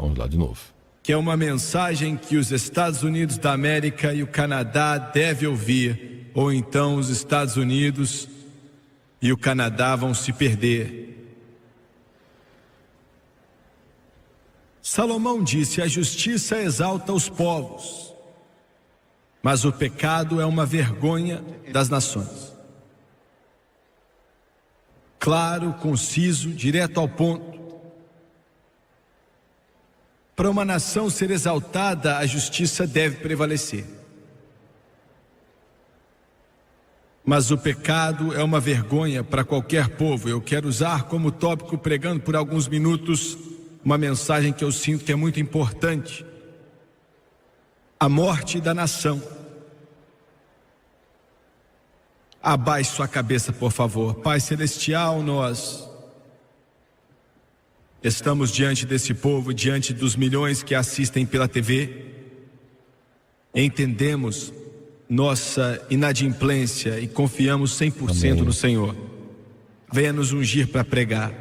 Vamos lá de novo. Que é uma mensagem que os Estados Unidos da América e o Canadá devem ouvir, ou então os Estados Unidos e o Canadá vão se perder. Salomão disse: a justiça exalta os povos, mas o pecado é uma vergonha das nações. Claro, conciso, direto ao ponto. Para uma nação ser exaltada, a justiça deve prevalecer. Mas o pecado é uma vergonha para qualquer povo. Eu quero usar como tópico, pregando por alguns minutos, uma mensagem que eu sinto que é muito importante: a morte da nação. Abaixe sua cabeça, por favor. Pai Celestial, nós estamos diante desse povo, diante dos milhões que assistem pela TV. Entendemos nossa inadimplência e confiamos 100% no Senhor. Venha nos ungir para pregar.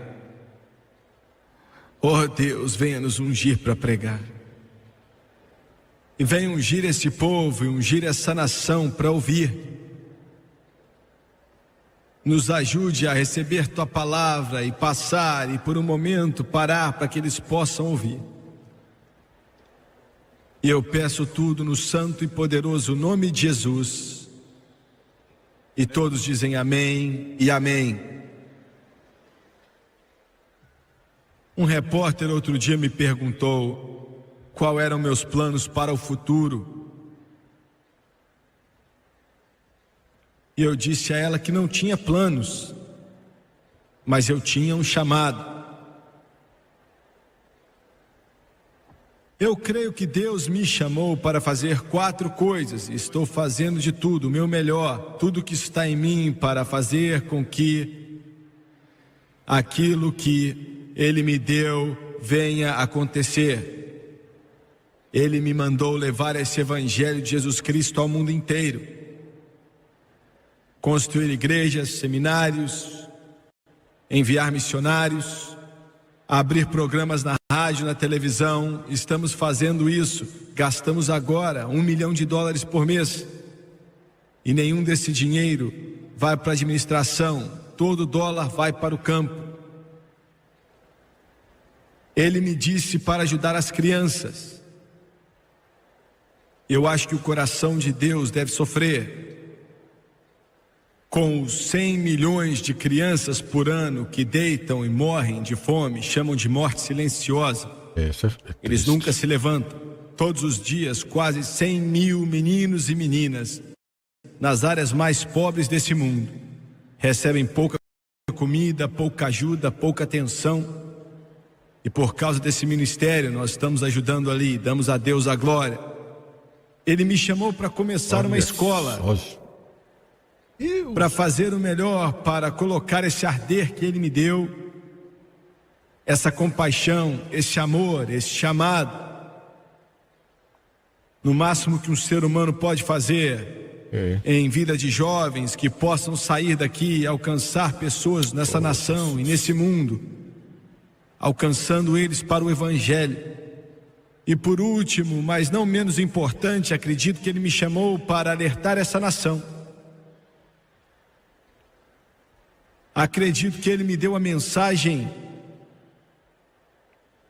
Oh Deus, venha nos ungir para pregar. E venha ungir esse povo e ungir essa nação para ouvir. Nos ajude a receber Tua palavra e passar, e por um momento parar para que eles possam ouvir. E eu peço tudo no santo e poderoso nome de Jesus. E todos dizem amém e amém. Um repórter outro dia me perguntou qual eram meus planos para o futuro. E eu disse a ela que não tinha planos, mas eu tinha um chamado. Eu creio que Deus me chamou para fazer 4 coisas, e estou fazendo de tudo, o meu melhor, tudo que está em mim para fazer com que aquilo que Ele me deu venha acontecer. Ele me mandou levar esse Evangelho de Jesus Cristo ao mundo inteiro. Construir igrejas, seminários, enviar missionários, abrir programas na rádio, na televisão. Estamos fazendo isso. Gastamos agora $1 milhão por mês. E nenhum desse dinheiro vai para a administração. Todo dólar vai para o campo. Ele me disse para ajudar as crianças. Eu acho que o coração de Deus deve sofrer com os 100 milhões de crianças por ano que deitam e morrem de fome, chamam de morte silenciosa. Eles nunca se levantam. Todos os dias, quase 100 mil meninos e meninas, nas áreas mais pobres desse mundo, recebem pouca comida, pouca ajuda, pouca atenção. E por causa desse ministério, nós estamos ajudando ali, damos a Deus a glória. Ele me chamou para começar uma escola, para fazer o melhor, para colocar esse arder que Ele me deu, essa compaixão, esse amor, esse chamado, no máximo que um ser humano pode fazer em vida de jovens que possam sair daqui e alcançar pessoas nessa nação e nesse mundo, alcançando eles para o Evangelho. E por último, mas não menos importante, acredito que Ele me chamou para alertar essa nação. Acredito que Ele me deu a mensagem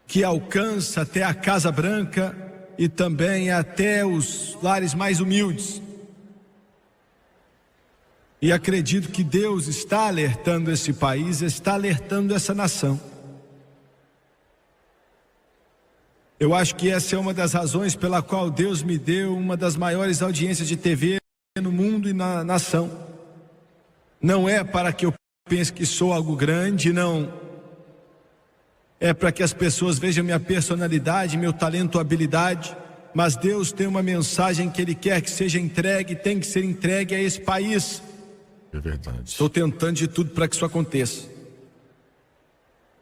que alcança até a Casa Branca e também até os lares mais humildes. E acredito que Deus está alertando esse país, está alertando essa nação. Eu acho que essa é uma das razões pela qual Deus me deu uma das maiores audiências de TV no mundo e na nação. Não é para que eu pense que sou algo grande, não. É para que as pessoas vejam minha personalidade, meu talento, habilidade. Mas Deus tem uma mensagem que Ele quer que seja entregue, tem que ser entregue a esse país. É verdade. Estou tentando de tudo para que isso aconteça.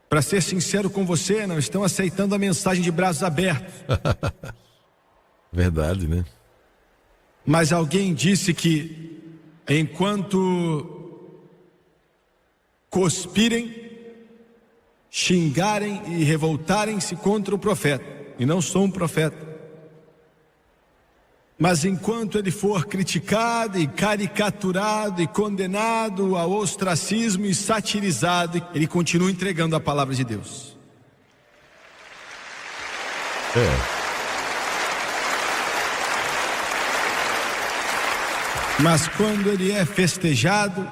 Para ser sincero com você, não estão aceitando a mensagem de braços abertos. Verdade, né? Mas alguém disse que enquanto cuspirem, xingarem e revoltarem-se contra o profeta, e não sou um profeta. Mas enquanto ele for criticado e caricaturado e condenado ao ostracismo e satirizado, ele continua entregando a palavra de Deus. Mas quando ele é festejado,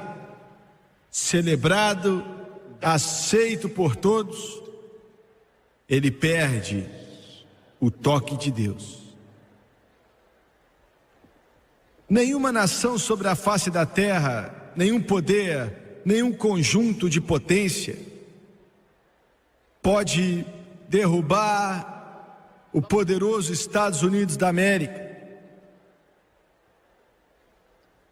celebrado, aceito por todos, ele perde o toque de Deus. Nenhuma nação sobre a face da terra, nenhum poder, nenhum conjunto de potência pode derrubar o poderoso Estados Unidos da América.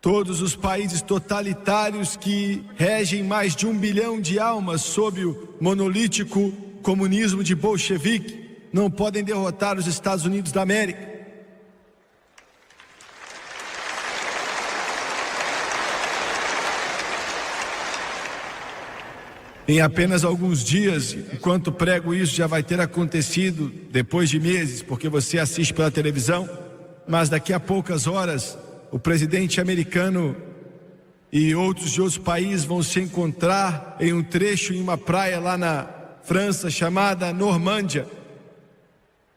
Todos os países totalitários que regem mais de 1 bilhão de almas sob o monolítico comunismo de bolchevique não podem derrotar os Estados Unidos da América. Em apenas alguns dias, enquanto prego isso, já vai ter acontecido depois de meses, porque você assiste pela televisão, mas daqui a poucas horas, o presidente americano e outros de outros países vão se encontrar em um trecho em uma praia lá na França chamada Normândia.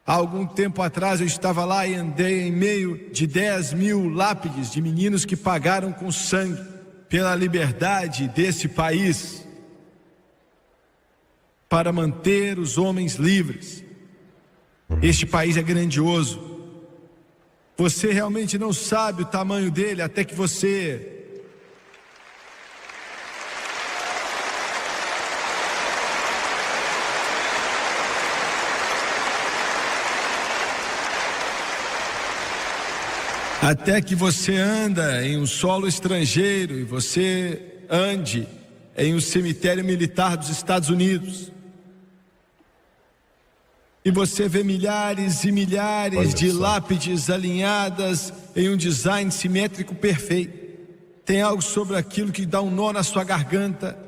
Há algum tempo atrás eu estava lá e andei em meio de 10 mil lápides de meninos que pagaram com sangue pela liberdade desse país, para manter os homens livres. Este país é grandioso. Você realmente não sabe o tamanho dele até que você anda em um solo estrangeiro e você ande em um cemitério militar dos Estados Unidos. E você vê milhares e milhares de lápides alinhadas em um design simétrico perfeito. Tem algo sobre aquilo que dá um nó na sua garganta.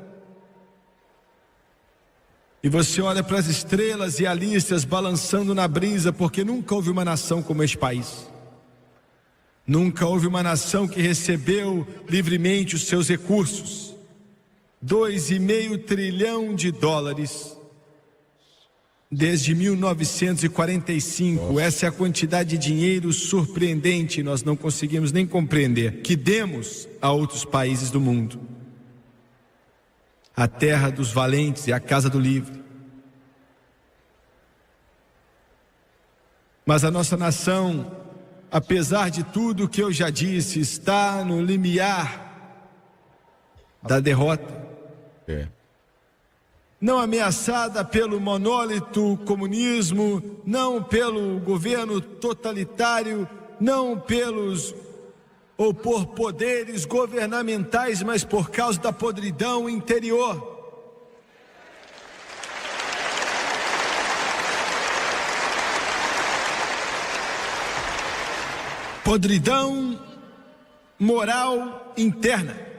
E você olha para as estrelas e alícias balançando na brisa, porque nunca houve uma nação como este país. Nunca houve uma nação que recebeu livremente os seus recursos. 2,5 trilhão de dólares. Desde 1945, essa é a quantidade de dinheiro surpreendente, nós não conseguimos nem compreender, que demos a outros países do mundo. A terra dos valentes e a casa do livre. Mas a nossa nação, apesar de tudo que eu já disse, está no limiar da derrota. Não ameaçada pelo monólito comunismo, não pelo governo totalitário, não pelos ou por poderes governamentais, mas por causa da podridão interior. Podridão moral interna.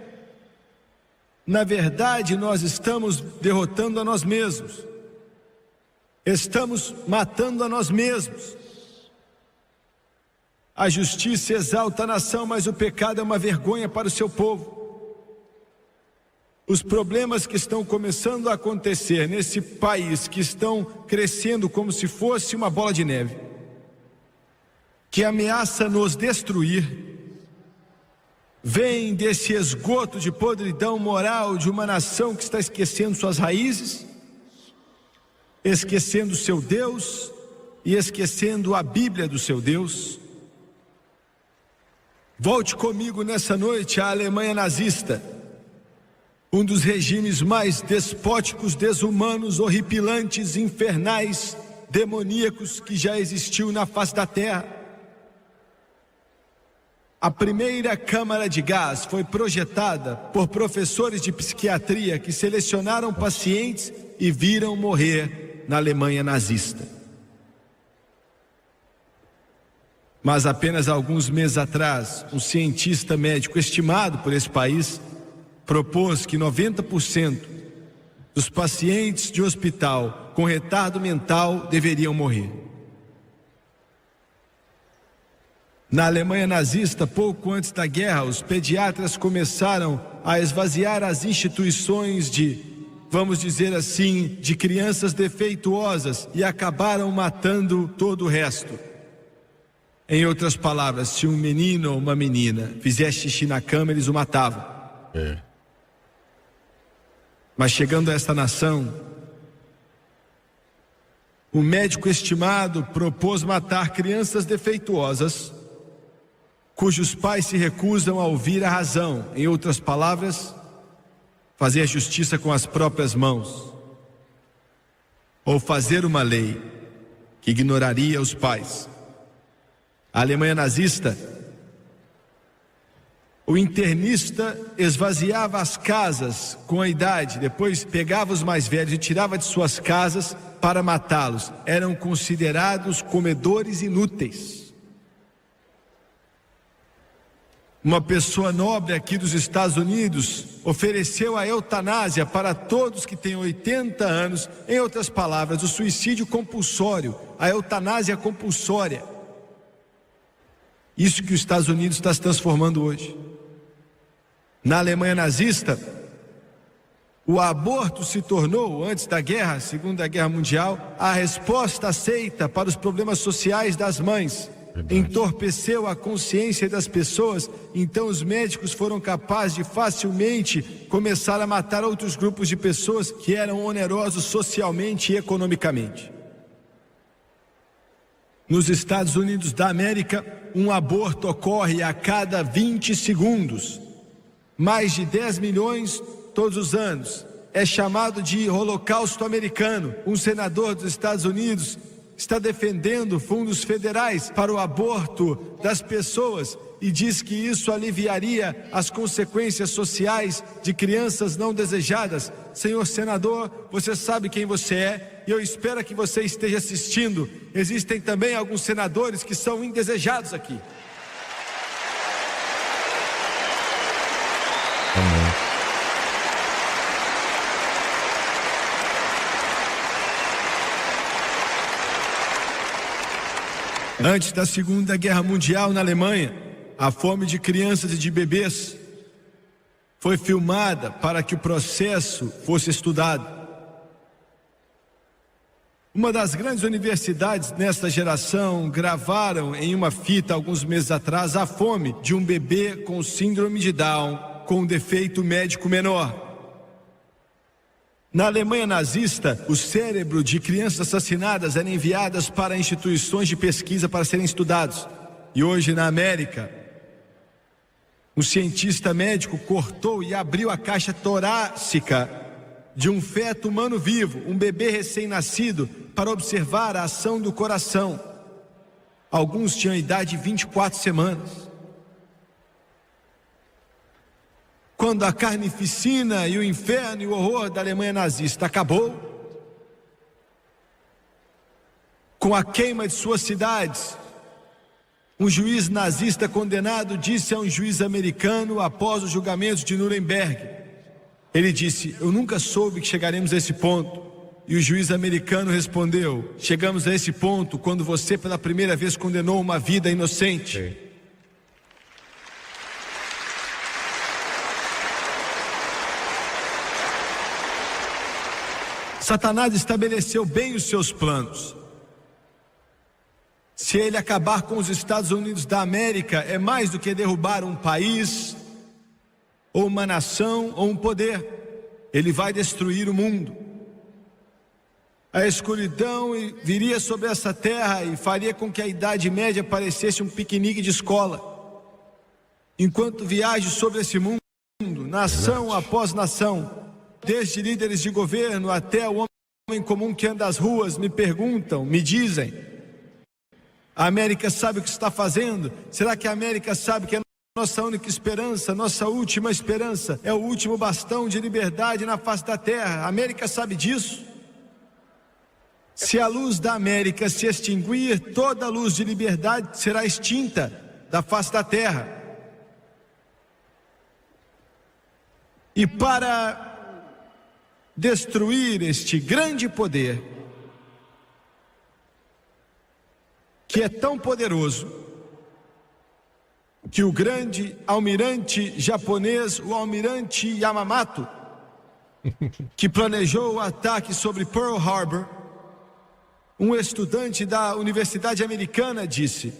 Na verdade, nós estamos derrotando a nós mesmos. Estamos matando a nós mesmos. A justiça exalta a nação, mas o pecado é uma vergonha para o seu povo. Os problemas que estão começando a acontecer nesse país, que estão crescendo como se fosse uma bola de neve, que ameaça nos destruir, vem desse esgoto de podridão moral de uma nação que está esquecendo suas raízes, esquecendo seu Deus e esquecendo a Bíblia do seu Deus. Volte comigo nessa noite à Alemanha nazista, um dos regimes mais despóticos, desumanos, horripilantes, infernais, demoníacos que já existiu na face da terra. A primeira câmara de gás foi projetada por professores de psiquiatria que selecionaram pacientes e viram morrer na Alemanha nazista. Mas apenas alguns meses atrás, um cientista médico estimado por esse país propôs que 90% dos pacientes de hospital com retardo mental deveriam morrer. Na Alemanha nazista, pouco antes da guerra, os pediatras começaram a esvaziar as instituições vamos dizer assim, de crianças defeituosas e acabaram matando todo o resto. Em outras palavras, se um menino ou uma menina fizesse xixi na cama, eles o matavam. Mas chegando a esta nação, o médico estimado propôs matar crianças defeituosas, cujos pais se recusam a ouvir a razão. Em outras palavras, fazer a justiça com as próprias mãos, ou fazer uma lei que ignoraria os pais. A Alemanha nazista, o internista esvaziava as casas com a idade, depois pegava os mais velhos e tirava de suas casas para matá-los. Eram considerados comedores inúteis. Uma pessoa nobre aqui dos Estados Unidos ofereceu a eutanásia para todos que têm 80 anos. Em outras palavras, o suicídio compulsório, a eutanásia compulsória. Isso que os Estados Unidos está se transformando hoje. Na Alemanha nazista, o aborto se tornou, antes da guerra, Segunda Guerra Mundial, a resposta aceita para os problemas sociais das mães. Entorpeceu a consciência das pessoas, então os médicos foram capazes de facilmente começar a matar outros grupos de pessoas que eram onerosos socialmente e economicamente. Nos Estados Unidos da América, um aborto ocorre a cada 20 segundos. Mais de 10 milhões todos os anos. É chamado de Holocausto Americano. Um senador dos Estados Unidos está defendendo fundos federais para o aborto das pessoas e diz que isso aliviaria as consequências sociais de crianças não desejadas. Senhor senador, você sabe quem você é e eu espero que você esteja assistindo. Existem também alguns senadores que são indesejados aqui. Amém. Antes da Segunda Guerra Mundial, na Alemanha, a fome de crianças e de bebês foi filmada para que o processo fosse estudado. Uma das grandes universidades nesta geração gravaram em uma fita, alguns meses atrás, a fome de um bebê com síndrome de Down, com um defeito médico menor. Na Alemanha nazista, o cérebro de crianças assassinadas eram enviadas para instituições de pesquisa para serem estudados. E hoje na América, um cientista médico cortou e abriu a caixa torácica de um feto humano vivo, um bebê recém-nascido, para observar a ação do coração. Alguns tinham idade de 24 semanas. Quando a carnificina e o inferno e o horror da Alemanha nazista acabou, com a queima de suas cidades, um juiz nazista condenado disse a um juiz americano após os julgamentos de Nuremberg, ele disse: eu nunca soube que chegaremos a esse ponto. E o juiz americano respondeu: chegamos a esse ponto quando você pela primeira vez condenou uma vida inocente. Sim. Satanás estabeleceu bem os seus planos. Se ele acabar com os Estados Unidos da América, é mais do que derrubar um país, ou uma nação, ou um poder. Ele vai destruir o mundo. A escuridão viria sobre essa terra e faria com que a Idade Média parecesse um piquenique de escola. Enquanto viajo sobre esse mundo, nação após nação, desde líderes de governo até o homem comum que anda às ruas, me perguntam, me dizem: a América sabe o que está fazendo? Será que a América sabe que a nossa única esperança, nossa última esperança, é o último bastão de liberdade na face da terra? A América sabe disso? Se a luz da América se extinguir, toda a luz de liberdade será extinta da face da terra. E para destruir este grande poder, que é tão poderoso, que o grande almirante japonês, o almirante Yamamoto, que planejou o ataque sobre Pearl Harbor, um estudante da Universidade Americana disse: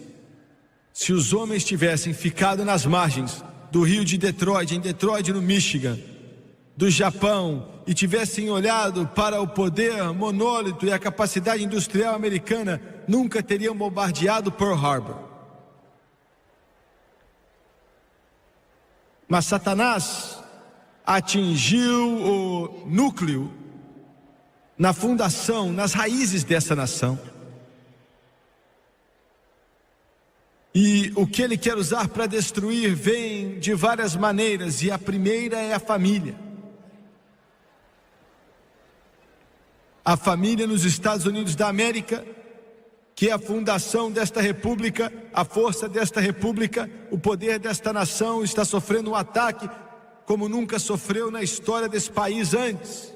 se os homens tivessem ficado nas margens do rio de Detroit, em Detroit, no Michigan, do Japão, e tivessem olhado para o poder monólito e a capacidade industrial americana, nunca teriam bombardeado Pearl Harbor. Mas Satanás atingiu o núcleo, na fundação, nas raízes dessa nação. E o que ele quer usar para destruir vem de várias maneiras, e a primeira é a família. A família nos Estados Unidos da América, que é a fundação desta república, a força desta república, o poder desta nação, está sofrendo um ataque como nunca sofreu na história desse país antes.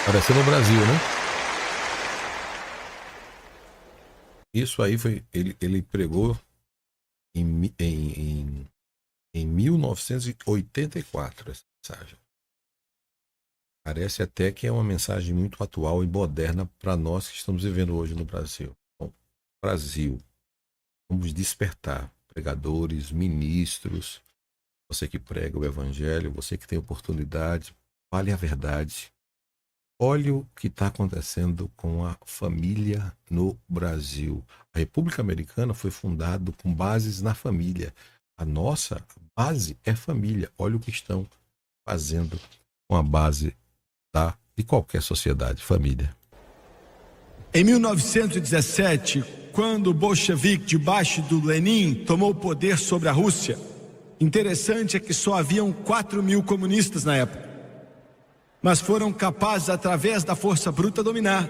Parecendo o Brasil, né? Isso aí foi, ele pregou em 1984, essa mensagem. Parece até que é uma mensagem muito atual e moderna para nós que estamos vivendo hoje no Brasil. Bom, Brasil, vamos despertar pregadores, ministros, você que prega o evangelho, você que tem oportunidade, fale a verdade. Olhe o que está acontecendo com a família no Brasil. A República Americana foi fundada com bases na família. A nossa base é família. Olha o que estão fazendo com a base de qualquer sociedade, família. Em 1917, quando o bolchevique, debaixo do Lenin, tomou o poder sobre a Rússia, interessante é que só haviam 4.000 comunistas na época, mas foram capazes, através da força bruta, dominar,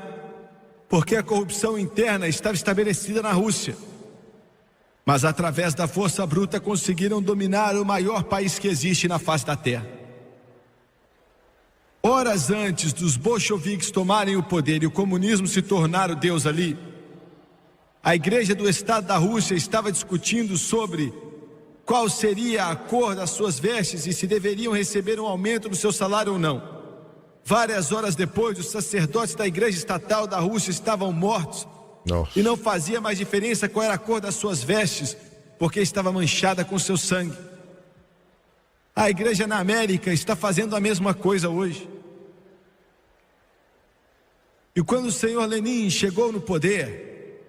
porque a corrupção interna estava estabelecida na Rússia, mas através da força bruta conseguiram dominar o maior país que existe na face da terra. Horas antes dos bolcheviques tomarem o poder e o comunismo se tornar o Deus ali, a igreja do Estado da Rússia estava discutindo sobre qual seria a cor das suas vestes e se deveriam receber um aumento no seu salário ou não. Várias horas depois, os sacerdotes da igreja estatal da Rússia estavam mortos. Nossa. E não fazia mais diferença qual era a cor das suas vestes, porque estava manchada com seu sangue. A igreja na América está fazendo a mesma coisa hoje. E quando o senhor Lenin chegou no poder,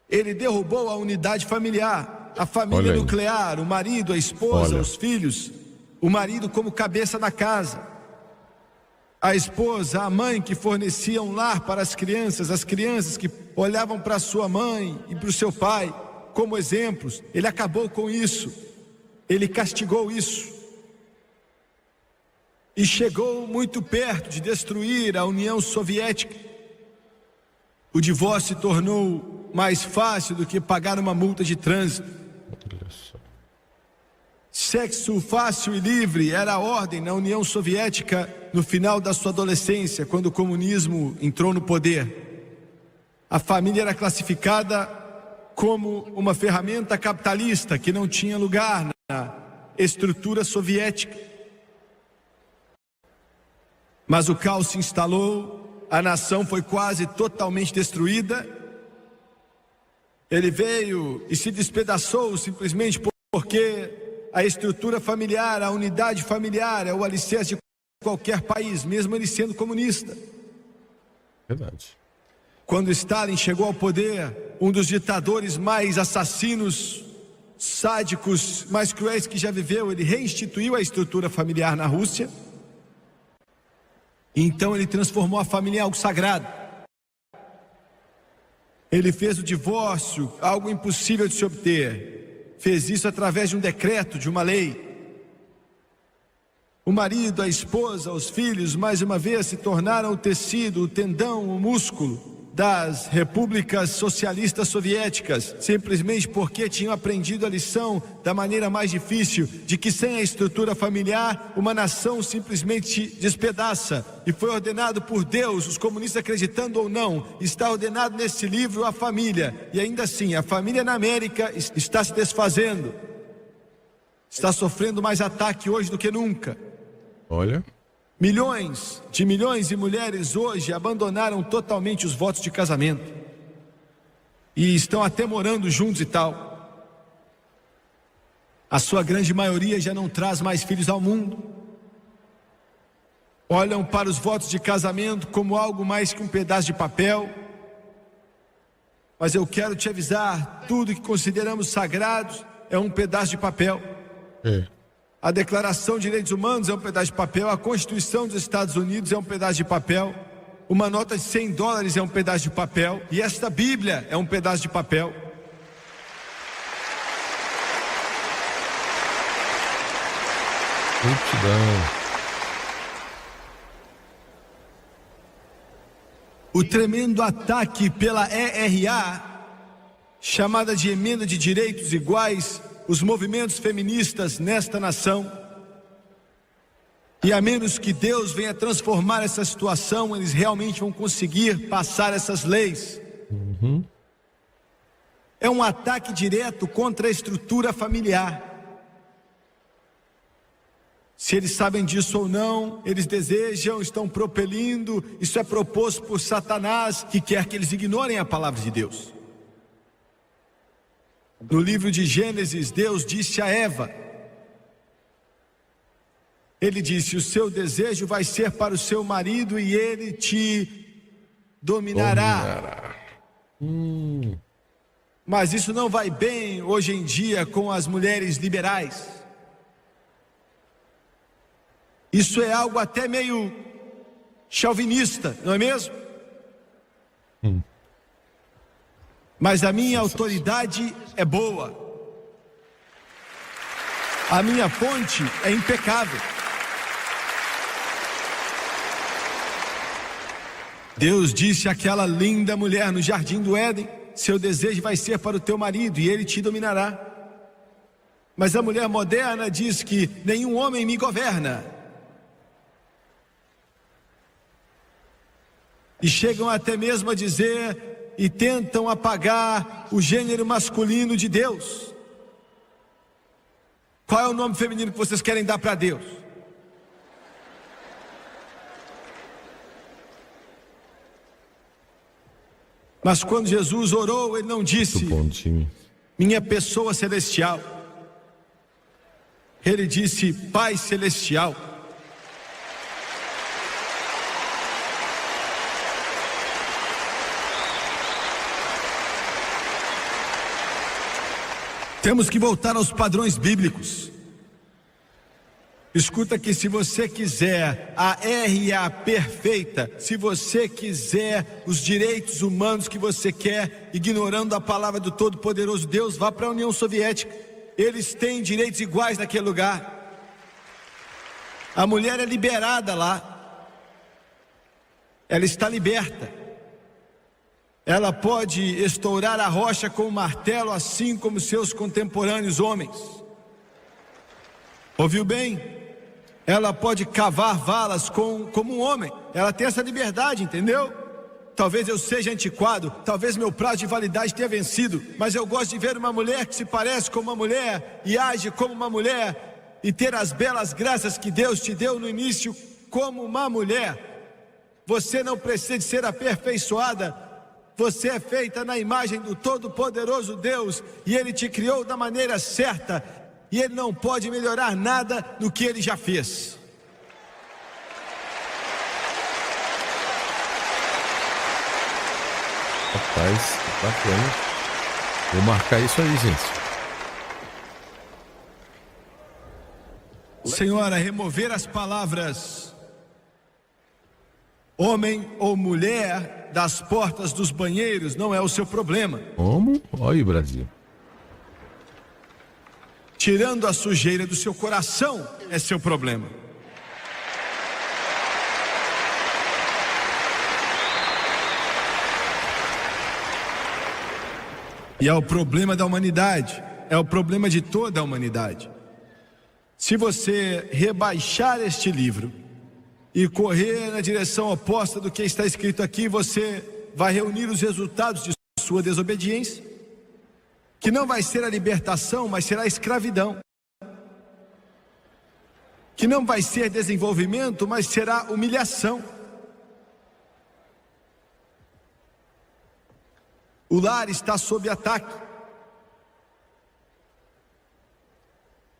ele derrubou a unidade familiar, a família nuclear, o marido, a esposa, os filhos, o marido como cabeça da casa, a esposa, a mãe que fornecia um lar para as crianças que olhavam para sua mãe e para o seu pai como exemplos. Ele acabou com isso, ele castigou isso. E chegou muito perto de destruir a União Soviética. O divórcio se tornou mais fácil do que pagar uma multa de trânsito. Sexo fácil e livre era a ordem na União Soviética no final da sua adolescência, quando o comunismo entrou no poder. A família era classificada como uma ferramenta capitalista que não tinha lugar na estrutura soviética. Mas o caos se instalou, a nação foi quase totalmente destruída. Ele veio e se despedaçou simplesmente porque a estrutura familiar, a unidade familiar é o alicerce de qualquer país, mesmo ele sendo comunista. Verdade. Quando Stalin chegou ao poder, um dos ditadores mais assassinos, sádicos, mais cruéis que já viveu, ele reinstituiu a estrutura familiar na Rússia. Então ele transformou a família em algo sagrado. Ele fez o divórcio algo impossível de se obter. Fez isso através de um decreto, de uma lei. O marido, a esposa, os filhos, mais uma vez se tornaram o tecido, o tendão, o músculo das repúblicas socialistas soviéticas, simplesmente porque tinham aprendido a lição da maneira mais difícil, de que sem a estrutura familiar, uma nação simplesmente despedaça. E foi ordenado por Deus, os comunistas acreditando ou não, está ordenado nesse livro a família. E ainda assim, a família na América está se desfazendo, está sofrendo mais ataque hoje do que nunca. Olha... Milhões de mulheres hoje abandonaram totalmente os votos de casamento e estão até morando juntos e tal. A sua grande maioria já não traz mais filhos ao mundo. Olham para os votos de casamento como algo mais que um pedaço de papel. Mas eu quero te avisar, tudo que consideramos sagrado é um pedaço de papel. A Declaração de Direitos Humanos é um pedaço de papel, a Constituição dos Estados Unidos é um pedaço de papel, uma nota de $100 é um pedaço de papel, e esta Bíblia é um pedaço de papel. O tremendo ataque pela ERA, chamada de Emenda de Direitos Iguais, os movimentos feministas nesta nação, e a menos que Deus venha transformar essa situação, eles realmente vão conseguir passar essas leis. É um ataque direto contra a estrutura familiar. Se eles sabem disso ou não, eles desejam, estão propelindo, isso é proposto por Satanás, que quer que eles ignorem a palavra de Deus. No livro de Gênesis, Deus disse a Eva, Ele disse, o seu desejo vai ser para o seu marido e ele te dominará. Mas isso não vai bem hoje em dia com as mulheres liberais. Isso é algo até meio chauvinista, não é mesmo? Mas a minha autoridade é boa. A minha fonte é impecável. Deus disse àquela linda mulher no jardim do Éden, seu desejo vai ser para o teu marido e ele te dominará. Mas a mulher moderna diz que nenhum homem me governa. E chegam até mesmo a dizer e tentam apagar o gênero masculino de Deus. Qual é o nome feminino que vocês querem dar para Deus? Mas quando Jesus orou, ele não disse minha pessoa celestial. Ele disse Pai celestial. Temos que voltar aos padrões bíblicos. Escuta que se você quiser a RA perfeita, se você quiser os direitos humanos que você quer, ignorando a palavra do Todo-Poderoso Deus, vá para a União Soviética. Eles têm direitos iguais naquele lugar. A mulher é liberada lá. Ela está liberta. Ela pode estourar a rocha com um martelo, assim como seus contemporâneos homens. Ouviu bem? Ela pode cavar valas como um homem. Ela tem essa liberdade, entendeu? Talvez eu seja antiquado, talvez meu prazo de validade tenha vencido, mas eu gosto de ver uma mulher que se parece com uma mulher e age como uma mulher e ter as belas graças que Deus te deu no início como uma mulher. Você não precisa de ser aperfeiçoada. Você é feita na imagem do Todo-Poderoso Deus e Ele te criou da maneira certa e Ele não pode melhorar nada no que Ele já fez. Rapaz, bacana. Vou marcar isso aí, gente. Senhora, remover as palavras homem ou mulher das portas dos banheiros não é o seu problema. Como? Olha aí, Brasil. Tirando a sujeira do seu coração é seu problema. E é o problema da humanidade, é o problema de toda a humanidade. Se você rebaixar este livro e correr na direção oposta do que está escrito aqui, você vai reunir os resultados de sua desobediência, que não vai ser a libertação, mas será a escravidão. Que não vai ser desenvolvimento, mas será humilhação. O lar está sob ataque.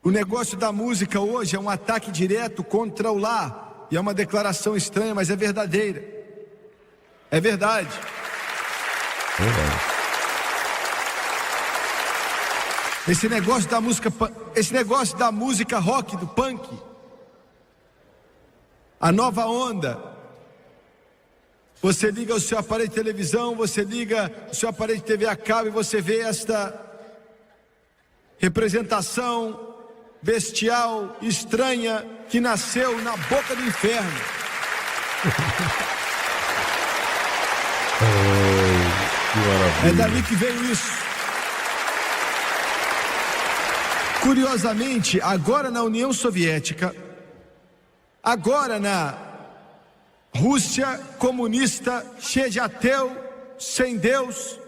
O negócio da música hoje é um ataque direto contra o lar. E é uma declaração estranha, mas é verdadeira. É verdade. Esse negócio da música rock, do punk, a nova onda. Você liga o seu aparelho de televisão, você liga o seu aparelho de TV a cabo e você vê esta representação bestial, estranha, que nasceu na boca do inferno. É dali que veio isso. Curiosamente, agora na União Soviética, agora na Rússia comunista, cheia de ateu, sem Deus,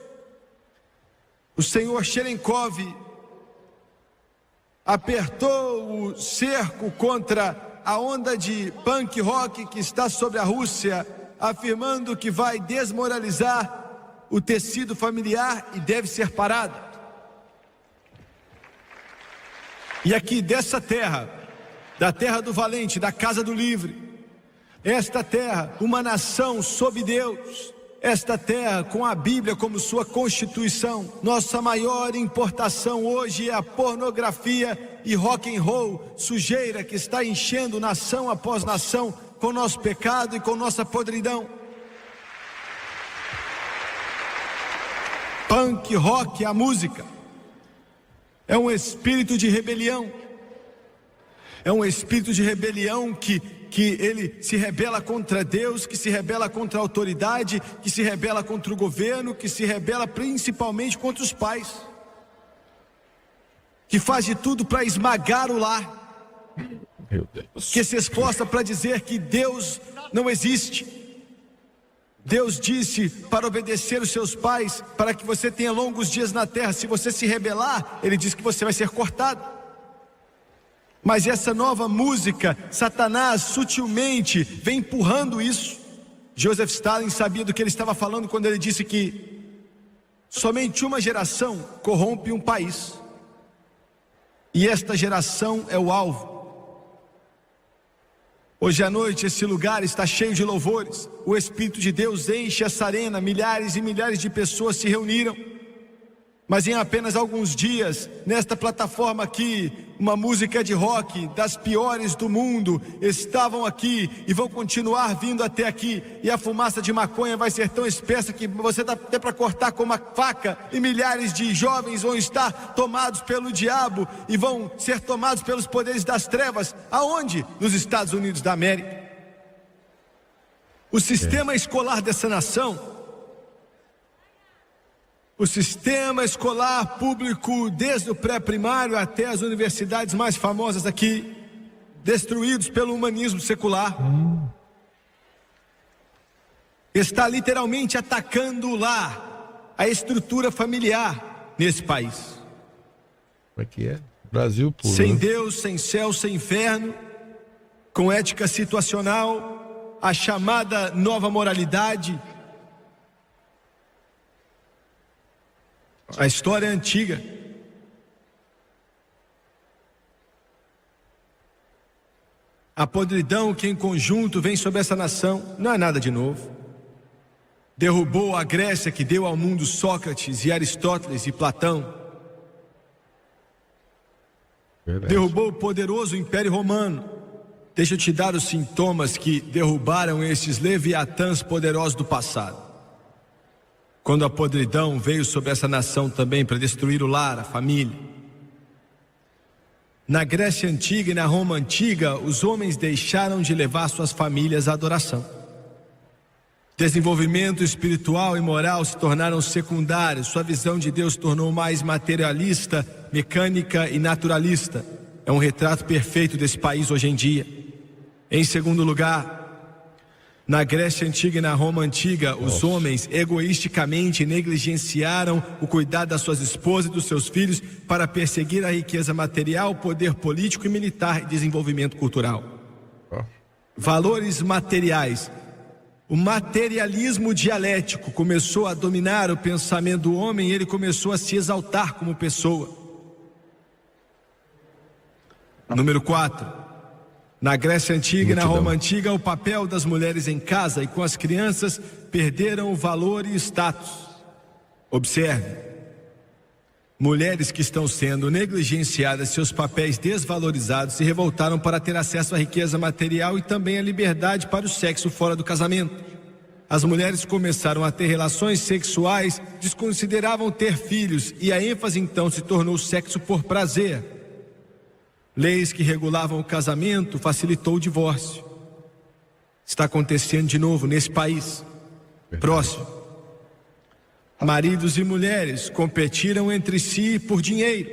o senhor Cherenkov apertou o cerco contra a onda de punk rock que está sobre a Rússia, afirmando que vai desmoralizar o tecido familiar e deve ser parado. E aqui dessa terra, da terra do valente, da casa do livre, esta terra, uma nação sob Deus, esta terra com a Bíblia como sua constituição, nossa maior importação hoje é a pornografia e rock and roll, sujeira que está enchendo nação após nação com nosso pecado e com nossa podridão. Punk, rock, a música é um espírito de rebelião. É um espírito de rebelião que ele se rebela contra Deus, que se rebela contra a autoridade, que se rebela contra o governo, que se rebela principalmente contra os pais, que faz de tudo para esmagar o lar, que se esforça para dizer que Deus não existe. Deus disse para obedecer os seus pais, para que você tenha longos dias na terra. Se você se rebelar, ele diz que você vai ser cortado. Mas essa nova música, Satanás sutilmente vem empurrando isso. Joseph Stalin sabia do que ele estava falando quando ele disse que somente uma geração corrompe um país. E esta geração é o alvo. Hoje à noite esse lugar está cheio de louvores. O Espírito de Deus enche essa arena, milhares e milhares de pessoas se reuniram. Mas em apenas alguns dias, nesta plataforma aqui, uma música de rock das piores do mundo estavam aqui e vão continuar vindo até aqui. E a fumaça de maconha vai ser tão espessa que você dá até para cortar com uma faca. E milhares de jovens vão estar tomados pelo diabo e vão ser tomados pelos poderes das trevas. Aonde? Nos Estados Unidos da América. O sistema escolar dessa nação, o sistema escolar público, desde o pré-primário até as universidades mais famosas aqui, destruídos pelo humanismo secular, está literalmente atacando o lar, a estrutura familiar nesse país. Como é que é? Brasil puro. Sem né? Deus, sem céu, sem inferno, com ética situacional, a chamada nova moralidade. A história é antiga. A podridão que em conjunto vem sobre essa nação não é nada de novo. Derrubou a Grécia, que deu ao mundo Sócrates e Aristóteles e Platão. Verdade. Derrubou o poderoso Império Romano. Deixa eu te dar os sintomas que derrubaram esses leviatãs poderosos do passado. Quando a podridão veio sobre essa nação também para destruir o lar, a família. Na Grécia Antiga e na Roma Antiga, os homens deixaram de levar suas famílias à adoração. Desenvolvimento espiritual e moral se tornaram secundários. Sua visão de Deus se tornou mais materialista, mecânica e naturalista. É um retrato perfeito desse país hoje em dia. Em segundo lugar, na Grécia Antiga e na Roma Antiga, os homens egoisticamente negligenciaram o cuidado das suas esposas e dos seus filhos para perseguir a riqueza material, poder político e militar e desenvolvimento cultural. Valores materiais. O materialismo dialético começou a dominar o pensamento do homem e ele começou a se exaltar como pessoa. Número 4. Na Grécia Antiga e na Roma Antiga, o papel das mulheres em casa e com as crianças perderam o valor e status. Observe. Mulheres que estão sendo negligenciadas, seus papéis desvalorizados, se revoltaram para ter acesso à riqueza material e também à liberdade para o sexo fora do casamento. As mulheres começaram a ter relações sexuais, desconsideravam ter filhos e a ênfase então se tornou o sexo por prazer. Leis que regulavam o casamento facilitou o divórcio. Está acontecendo de novo nesse país. Próximo. Maridos e mulheres competiram entre si por dinheiro,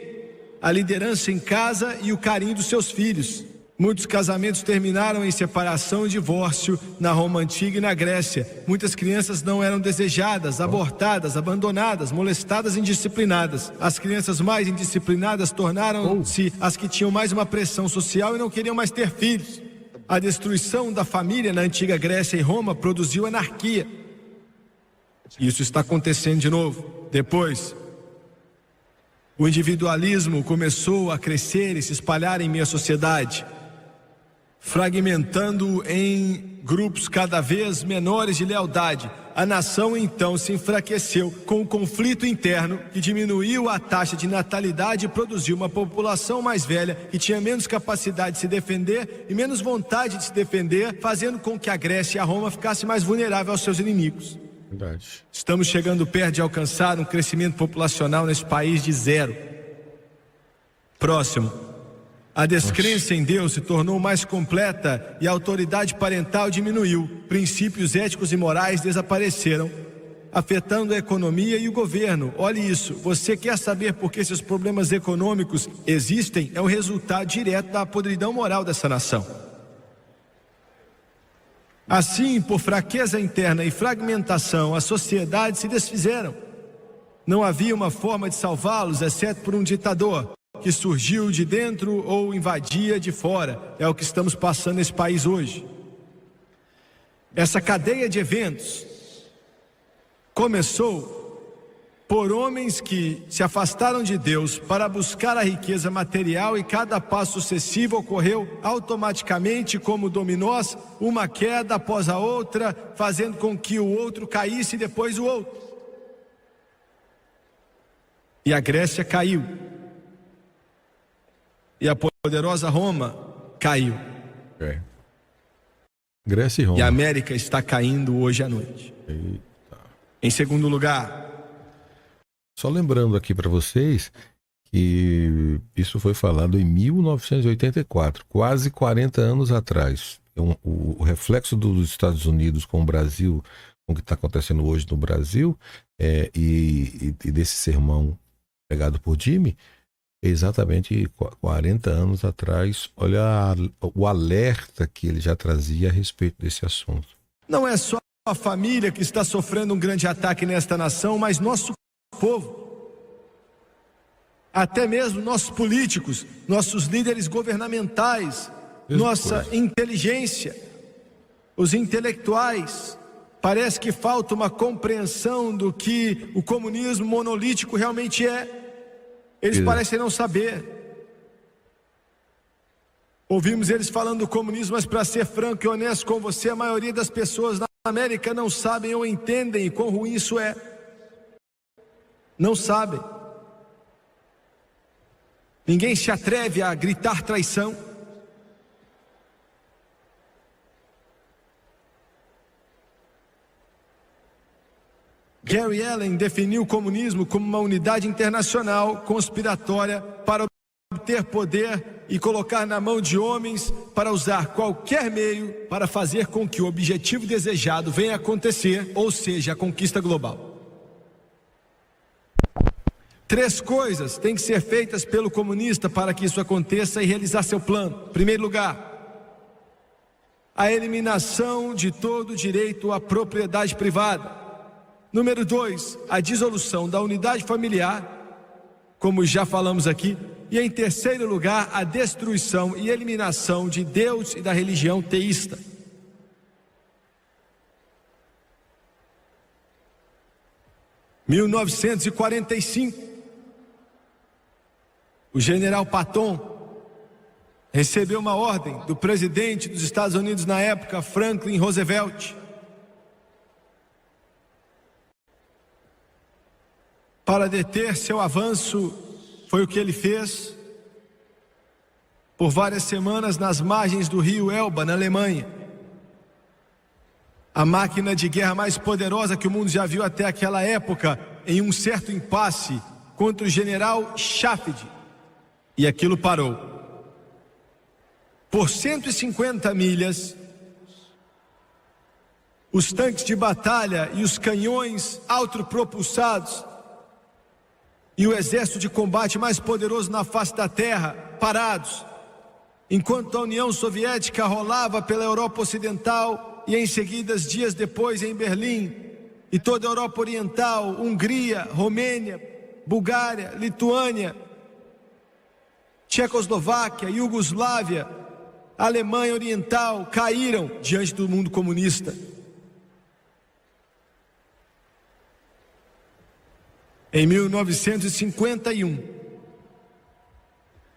a liderança em casa e o carinho dos seus filhos. Muitos casamentos terminaram em separação e divórcio na Roma Antiga e na Grécia. Muitas crianças não eram desejadas, abortadas, abandonadas, molestadas e indisciplinadas. As crianças mais indisciplinadas tornaram-se as que tinham mais uma pressão social e não queriam mais ter filhos. A destruição da família na antiga Grécia e Roma produziu anarquia. Isso está acontecendo de novo. Depois, o individualismo começou a crescer e se espalhar em meio à sociedade, fragmentando em grupos cada vez menores de lealdade. A nação então se enfraqueceu com o conflito interno que diminuiu a taxa de natalidade e produziu uma população mais velha que tinha menos capacidade de se defender e menos vontade de se defender, fazendo com que a Grécia e a Roma ficassem mais vulneráveis aos seus inimigos. Verdade. Estamos chegando perto de alcançar um crescimento populacional nesse país de 0. Próximo. A descrença em Deus se tornou mais completa e a autoridade parental diminuiu. Princípios éticos e morais desapareceram, afetando a economia e o governo. Olhe isso. Você quer saber por que esses problemas econômicos existem? É o resultado direto da podridão moral dessa nação. Assim, por fraqueza interna e fragmentação, as sociedades se desfizeram. Não havia uma forma de salvá-los, exceto por um ditador que surgiu de dentro ou invadia de fora. É o que estamos passando nesse país hoje. Essa cadeia de eventos começou por homens que se afastaram de Deus para buscar a riqueza material e cada passo sucessivo ocorreu automaticamente como dominós, uma queda após a outra, fazendo com que o outro caísse e depois o outro. E a Grécia caiu. E a poderosa Roma caiu. Grécia e Roma. E a América está caindo hoje à noite. Eita. Em segundo lugar, só lembrando aqui para vocês que isso foi falado em 1984, quase 40 anos atrás. O reflexo dos Estados Unidos com o Brasil, com o que está acontecendo hoje no Brasil, e desse sermão pregado por Jimmy, exatamente 40 anos atrás. Olha o alerta que ele já trazia a respeito desse assunto. Não é só a família que está sofrendo um grande ataque nesta nação, mas nosso povo, até mesmo nossos políticos, nossos líderes governamentais, nossa inteligência, os intelectuais. Parece que falta uma compreensão do que o comunismo monolítico realmente é. Eles parecem não saber. Ouvimos eles falando do comunismo, mas para ser franco e honesto com você, a maioria das pessoas na América não sabem ou entendem quão ruim isso é. Não sabem. Ninguém se atreve a gritar traição. Gary Allen definiu o comunismo como uma unidade internacional conspiratória para obter poder e colocar na mão de homens para usar qualquer meio para fazer com que o objetivo desejado venha a acontecer, ou seja, a conquista global. 3 coisas têm que ser feitas pelo comunista para que isso aconteça e realizar seu plano. Em primeiro lugar, a eliminação de todo direito à propriedade privada. Número 2, a dissolução da unidade familiar, como já falamos aqui. E em terceiro lugar, a destruição e eliminação de Deus e da religião teísta. Em 1945, o general Patton recebeu uma ordem do presidente dos Estados Unidos na época, Franklin Roosevelt, para deter seu avanço. Foi o que ele fez por várias semanas nas margens do rio Elba, na Alemanha. A máquina de guerra mais poderosa que o mundo já viu até aquela época, em um certo impasse contra o general Shaftesbury. E aquilo parou. Por 150 milhas, os tanques de batalha e os canhões autopropulsados e o exército de combate mais poderoso na face da terra, parados, enquanto a União Soviética rolava pela Europa Ocidental e em seguida, dias depois, em Berlim, e toda a Europa Oriental, Hungria, Romênia, Bulgária, Lituânia, Tchecoslováquia, Iugoslávia, Alemanha Oriental, caíram diante do mundo comunista. Em 1951,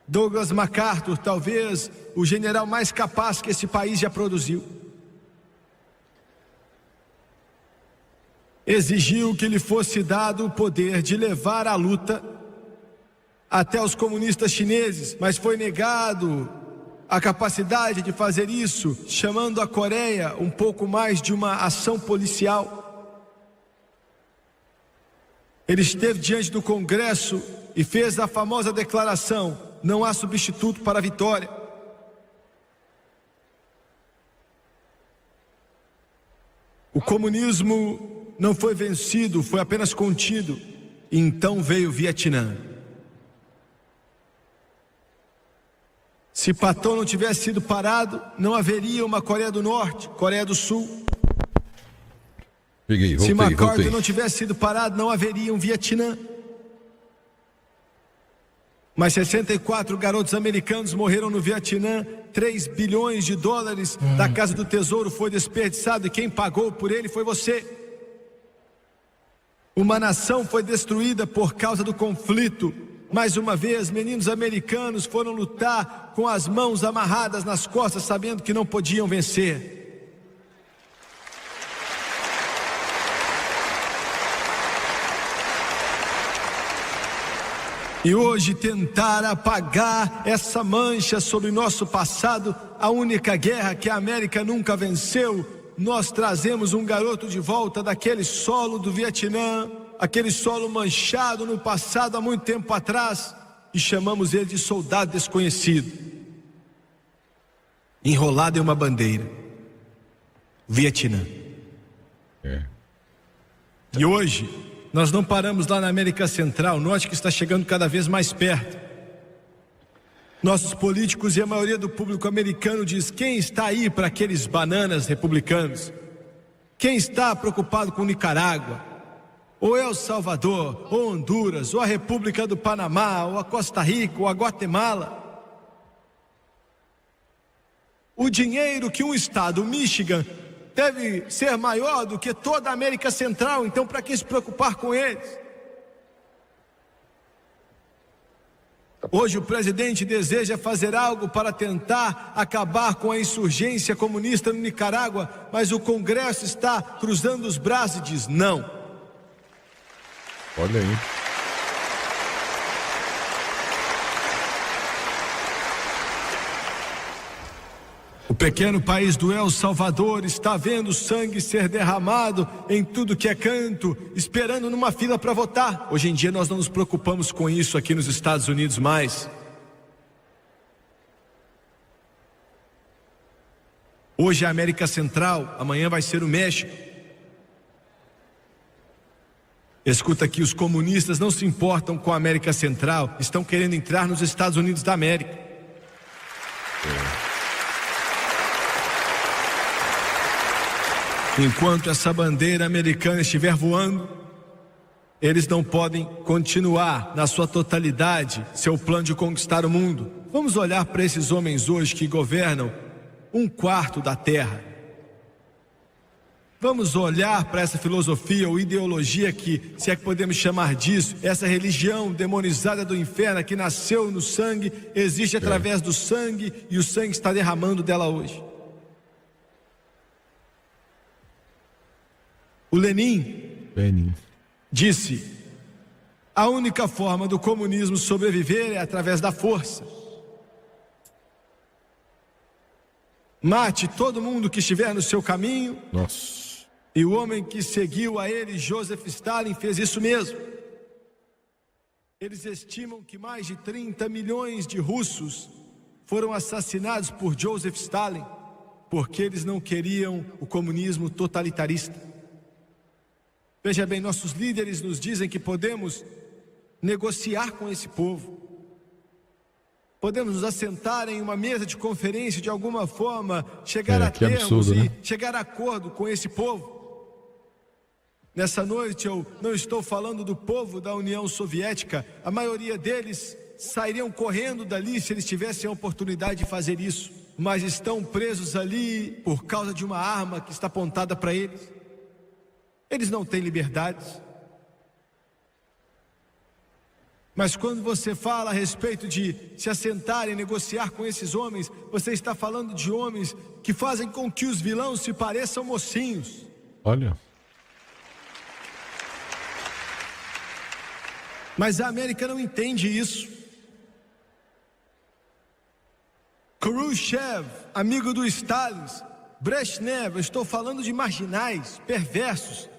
Douglas MacArthur, talvez o general mais capaz que esse país já produziu, exigiu que lhe fosse dado o poder de levar a luta até os comunistas chineses, mas foi negado a capacidade de fazer isso, chamando a Coreia um pouco mais de uma ação policial. Ele esteve diante do Congresso e fez a famosa declaração: não há substituto para a vitória. O comunismo não foi vencido, foi apenas contido. E então veio o Vietnã. Se Patton não tivesse sido parado, não haveria uma Coreia do Norte, Coreia do Sul. Se MacArthur não tivesse sido parado, não haveria um Vietnã. Mas 64 garotos americanos morreram no Vietnã. 3 bilhões de dólares da Casa do Tesouro foi desperdiçado, e quem pagou por ele foi você. Uma nação foi destruída por causa do conflito. Mais uma vez, meninos americanos foram lutar com as mãos amarradas nas costas, sabendo que não podiam vencer. E hoje tentar apagar essa mancha sobre o nosso passado, a única guerra que a América nunca venceu, nós trazemos um garoto de volta daquele solo do Vietnã, aquele solo manchado no passado há muito tempo atrás, e chamamos ele de soldado desconhecido, enrolado em uma bandeira, Vietnã. E hoje nós não paramos lá na América Central, note que está chegando cada vez mais perto. Nossos políticos e a maioria do público americano diz: quem está aí para aqueles bananas republicanos? Quem está preocupado com Nicarágua, ou El Salvador, ou Honduras, ou a República do Panamá, ou a Costa Rica, ou a Guatemala? O dinheiro que um estado, Michigan, deve ser maior do que toda a América Central, então para que se preocupar com eles? Hoje o presidente deseja fazer algo para tentar acabar com a insurgência comunista no Nicarágua, mas o Congresso está cruzando os braços e diz não. Olha aí. O pequeno país do El Salvador está vendo sangue ser derramado em tudo que é canto, esperando numa fila para votar. Hoje em dia nós não nos preocupamos com isso aqui nos Estados Unidos mais. Hoje é a América Central, amanhã vai ser o México. Escuta aqui, os comunistas não se importam com a América Central, estão querendo entrar nos Estados Unidos da América. Enquanto essa bandeira americana estiver voando, eles não podem continuar na sua totalidade seu plano de conquistar o mundo. Vamos olhar para esses homens hoje que governam 1/4 da terra. Vamos olhar para essa filosofia ou ideologia que, se é que podemos chamar disso, essa religião demonizada do inferno que nasceu no sangue, existe através do sangue e o sangue está derramando dela hoje. O Lenin disse: a única forma do comunismo sobreviver é através da força. Mate todo mundo que estiver no seu caminho. Nossa. E o homem que seguiu a ele, Joseph Stalin, fez isso mesmo. Eles estimam que mais de 30 milhões de russos foram assassinados por Joseph Stalin, porque eles não queriam o comunismo totalitarista. Veja bem, nossos líderes nos dizem que podemos negociar com esse povo. Podemos nos assentar em uma mesa de conferência, de alguma forma, chegar a termos absurdo, né? e chegar a acordo com esse povo. Nessa noite eu não estou falando do povo da União Soviética. A maioria deles sairiam correndo dali se eles tivessem a oportunidade de fazer isso. Mas estão presos ali por causa de uma arma que está apontada para eles. Eles não têm liberdades. Mas quando você fala a respeito de se assentar e negociar com esses homens, você está falando de homens que fazem com que os vilões se pareçam mocinhos. Olha. Mas a América não entende isso. Khrushchev, amigo do Stalin, Brezhnev, eu estou falando de marginais, perversos.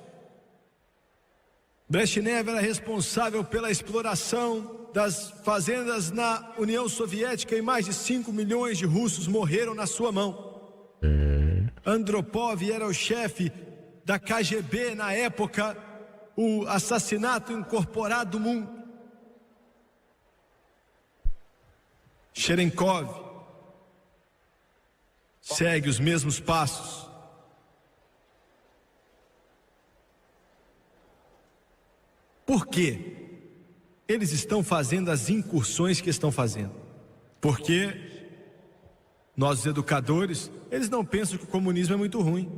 Brezhnev era responsável pela exploração das fazendas na União Soviética e mais de 5 milhões de russos morreram na sua mão. Andropov era o chefe da KGB na época, o assassinato incorporado do mundo. Cherenkov segue os mesmos passos. Por quê? Eles estão fazendo as incursões que estão fazendo. Porque nós, os educadores, eles não pensam que o comunismo é muito ruim.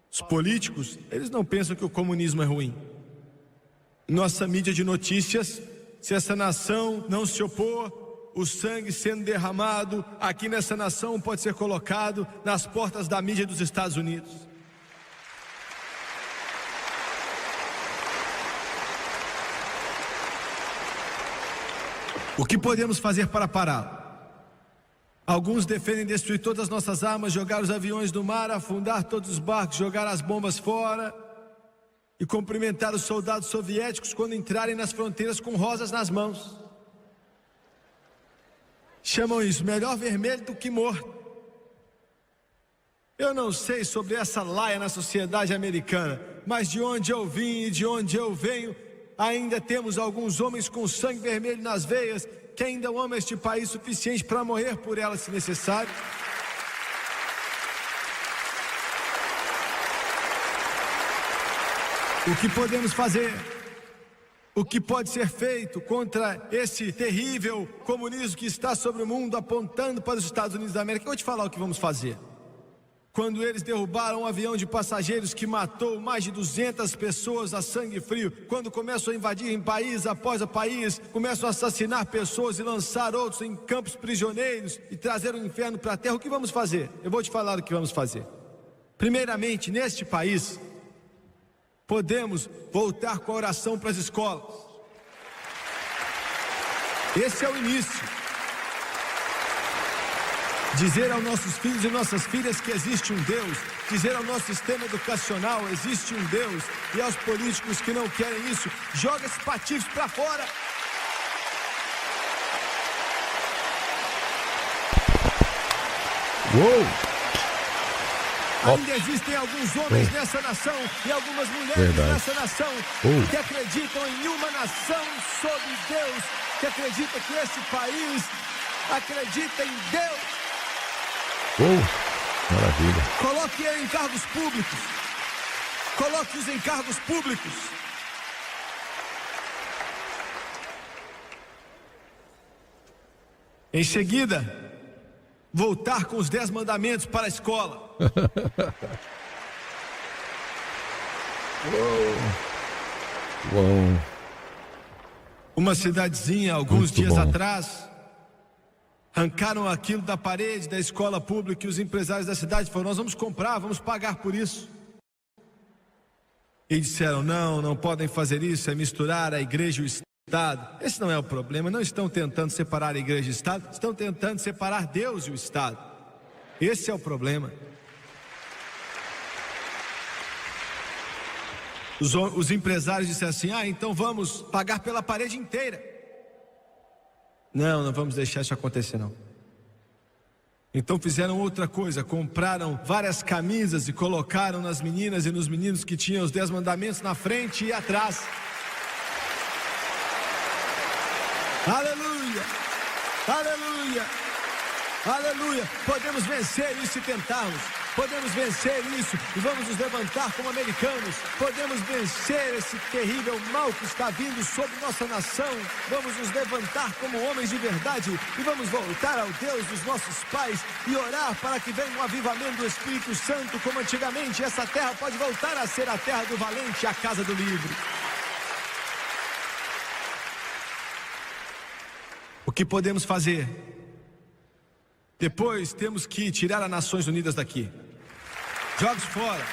Os políticos, eles não pensam que o comunismo é ruim. Nossa mídia de notícias, se essa nação não se opor, o sangue sendo derramado aqui nessa nação pode ser colocado nas portas da mídia dos Estados Unidos. O que podemos fazer para pará-lo? Alguns defendem destruir todas as nossas armas, jogar os aviões no mar, afundar todos os barcos, jogar as bombas fora e cumprimentar os soldados soviéticos quando entrarem nas fronteiras com rosas nas mãos. Chamam isso melhor vermelho do que morto. Eu não sei sobre essa laia na sociedade americana, mas de onde eu vim e de onde eu venho, ainda temos alguns homens com sangue vermelho nas veias que ainda amam este país suficiente para morrer por ela se necessário. O que podemos fazer? O que pode ser feito contra esse terrível comunismo que está sobre o mundo apontando para os Estados Unidos da América? Eu vou te falar o que vamos fazer. Quando eles derrubaram um avião de passageiros que matou mais de 200 pessoas a sangue frio, quando começam a invadir em país após país, começam a assassinar pessoas e lançar outros em campos prisioneiros e trazer o inferno para a terra, o que vamos fazer? Eu vou te falar o que vamos fazer. Primeiramente, neste país, podemos voltar com a oração para as escolas. Esse é o início. Dizer aos nossos filhos e nossas filhas que existe um Deus, dizer ao nosso sistema educacional existe um Deus, e aos políticos que não querem isso, joga esses patifes para fora. Uou! Ainda existem alguns homens nessa nação e algumas mulheres nessa nação que acreditam em uma nação sob Deus, que acreditam que esse país acredita em Deus. Maravilha. Coloque ele em cargos públicos. Coloque-os em cargos públicos. Em seguida, voltar com os 10 mandamentos para a escola. Uma cidadezinha, alguns dias atrás, arrancaram aquilo da parede da escola pública e os empresários da cidade falaram: nós vamos comprar, vamos pagar por isso. E disseram: não podem fazer isso, é misturar a igreja e o Estado. Esse não é o problema, não estão tentando separar a igreja e o Estado, estão tentando separar Deus e o Estado. Esse é o problema. Os empresários disseram assim: então vamos pagar pela parede inteira. Não vamos deixar isso acontecer não. Então fizeram outra coisa, compraram várias camisas e colocaram nas meninas e nos meninos que tinham os 10 mandamentos na frente e atrás. Aleluia, aleluia, aleluia. Podemos vencer isso se tentarmos. Podemos vencer isso e vamos nos levantar como americanos. Podemos vencer esse terrível mal que está vindo sobre nossa nação. Vamos nos levantar como homens de verdade e vamos voltar ao Deus dos nossos pais e orar para que venha um avivamento do Espírito Santo como antigamente. Essa terra pode voltar a ser a terra do valente, a casa do livre. O que podemos fazer? Depois temos que tirar as Nações Unidas daqui. Jogue fora.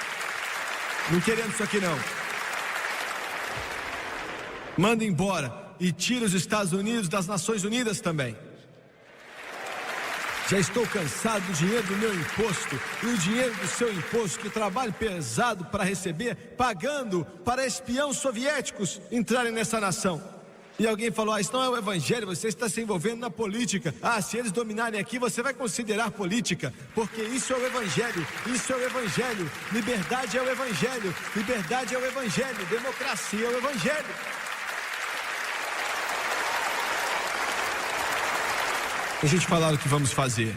Não queremos isso aqui não. Manda embora e tira os Estados Unidos das Nações Unidas também. Já estou cansado do dinheiro do meu imposto e o dinheiro do seu imposto, que trabalho pesado para receber, pagando para espiões soviéticos entrarem nessa nação. E alguém falou: isso não é o evangelho, você está se envolvendo na política. Se eles dominarem aqui, você vai considerar política, porque isso é o evangelho, isso é o evangelho. Liberdade é o evangelho, liberdade é o evangelho, democracia é o evangelho. A gente falar o que vamos fazer.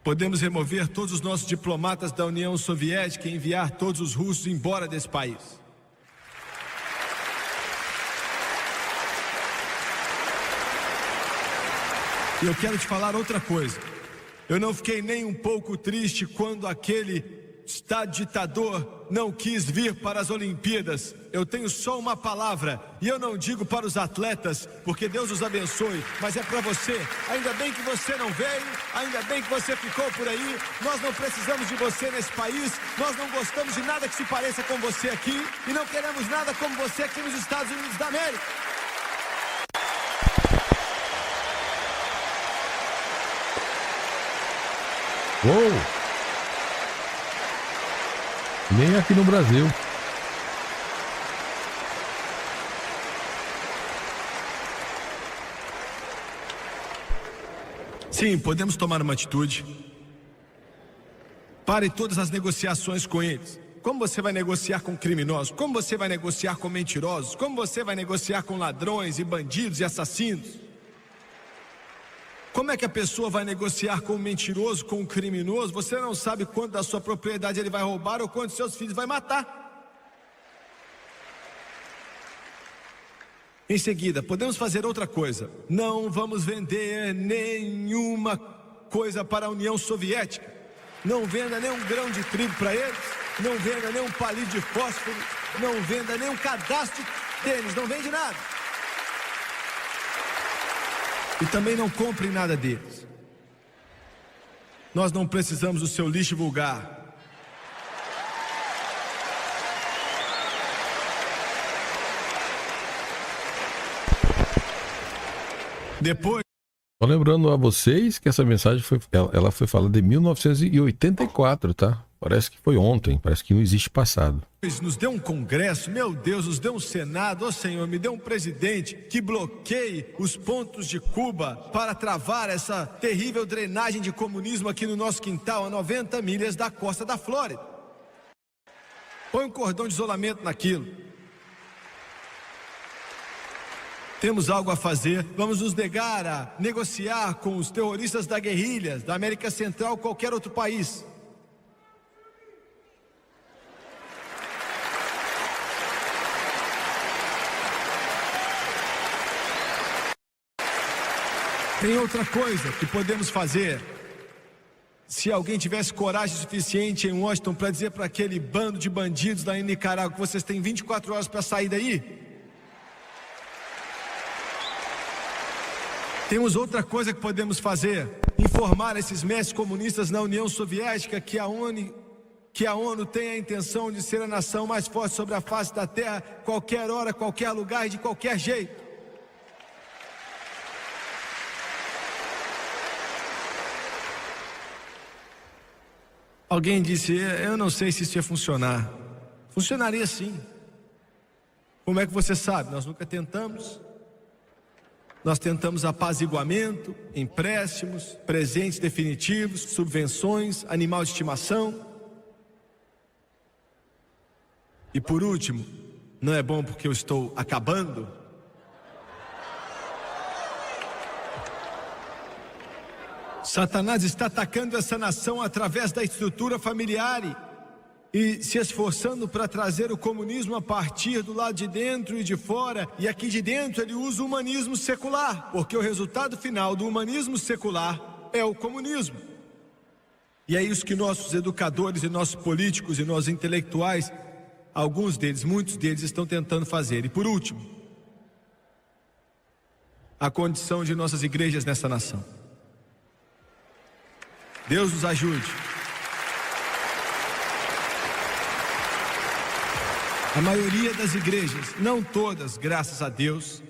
Podemos remover todos os nossos diplomatas da União Soviética e enviar todos os russos embora desse país. E eu quero te falar outra coisa. Eu não fiquei nem um pouco triste quando aquele Estado ditador não quis vir para as Olimpíadas. Eu tenho só uma palavra, e eu não digo para os atletas, porque Deus os abençoe, mas é para você. Ainda bem que você não veio, ainda bem que você ficou por aí. Nós não precisamos de você nesse país, nós não gostamos de nada que se pareça com você aqui, e não queremos nada como você aqui nos Estados Unidos da América. Nem aqui no Brasil. Sim, podemos tomar uma atitude. Pare todas as negociações com eles. Como você vai negociar com criminosos? Como você vai negociar com mentirosos? Como você vai negociar com ladrões e bandidos e assassinos? Como é que a pessoa vai negociar com um mentiroso, com um criminoso? Você não sabe quanto da sua propriedade ele vai roubar ou quantos seus filhos vai matar. Em seguida, podemos fazer outra coisa. Não vamos vender nenhuma coisa para a União Soviética. Não venda nenhum grão de trigo para eles. Não venda nenhum palito de fósforo. Não venda nenhum cadastro deles. Não vende nada. E também não compre nada deles. Nós não precisamos do seu lixo vulgar. Depois... Só lembrando a vocês que essa mensagem ela foi falada em 1984, tá? Parece que foi ontem, parece que não existe passado. Nos deu um congresso, meu Deus, nos deu um senado, ó Senhor, me deu um presidente que bloqueie os pontos de Cuba para travar essa terrível drenagem de comunismo aqui no nosso quintal, a 90 milhas da costa da Flórida. Põe um cordão de isolamento naquilo. Temos algo a fazer, vamos nos negar a negociar com os terroristas da guerrilha, da América Central ou qualquer outro país. Tem outra coisa que podemos fazer. Se alguém tivesse coragem suficiente em Washington para dizer para aquele bando de bandidos lá em Nicarágua que vocês têm 24 horas para sair daí. Temos outra coisa que podemos fazer. Informar esses mestres comunistas na União Soviética que a ONU tem a intenção de ser a nação mais forte sobre a face da Terra, qualquer hora, qualquer lugar e de qualquer jeito. Alguém disse, eu não sei se isso ia funcionar. Funcionaria sim. Como é que você sabe? Nós nunca tentamos. Nós tentamos apaziguamento, empréstimos, presentes definitivos, subvenções, animal de estimação. E por último, não é bom porque eu estou acabando? Satanás está atacando essa nação através da estrutura familiar e se esforçando para trazer o comunismo a partir do lado de dentro e de fora. E aqui de dentro ele usa o humanismo secular, porque o resultado final do humanismo secular é o comunismo. E é isso que nossos educadores e nossos políticos e nossos intelectuais, alguns deles, muitos deles estão tentando fazer. E por último, a condição de nossas igrejas nessa nação. Deus nos ajude. A maioria das igrejas, não todas, graças a Deus,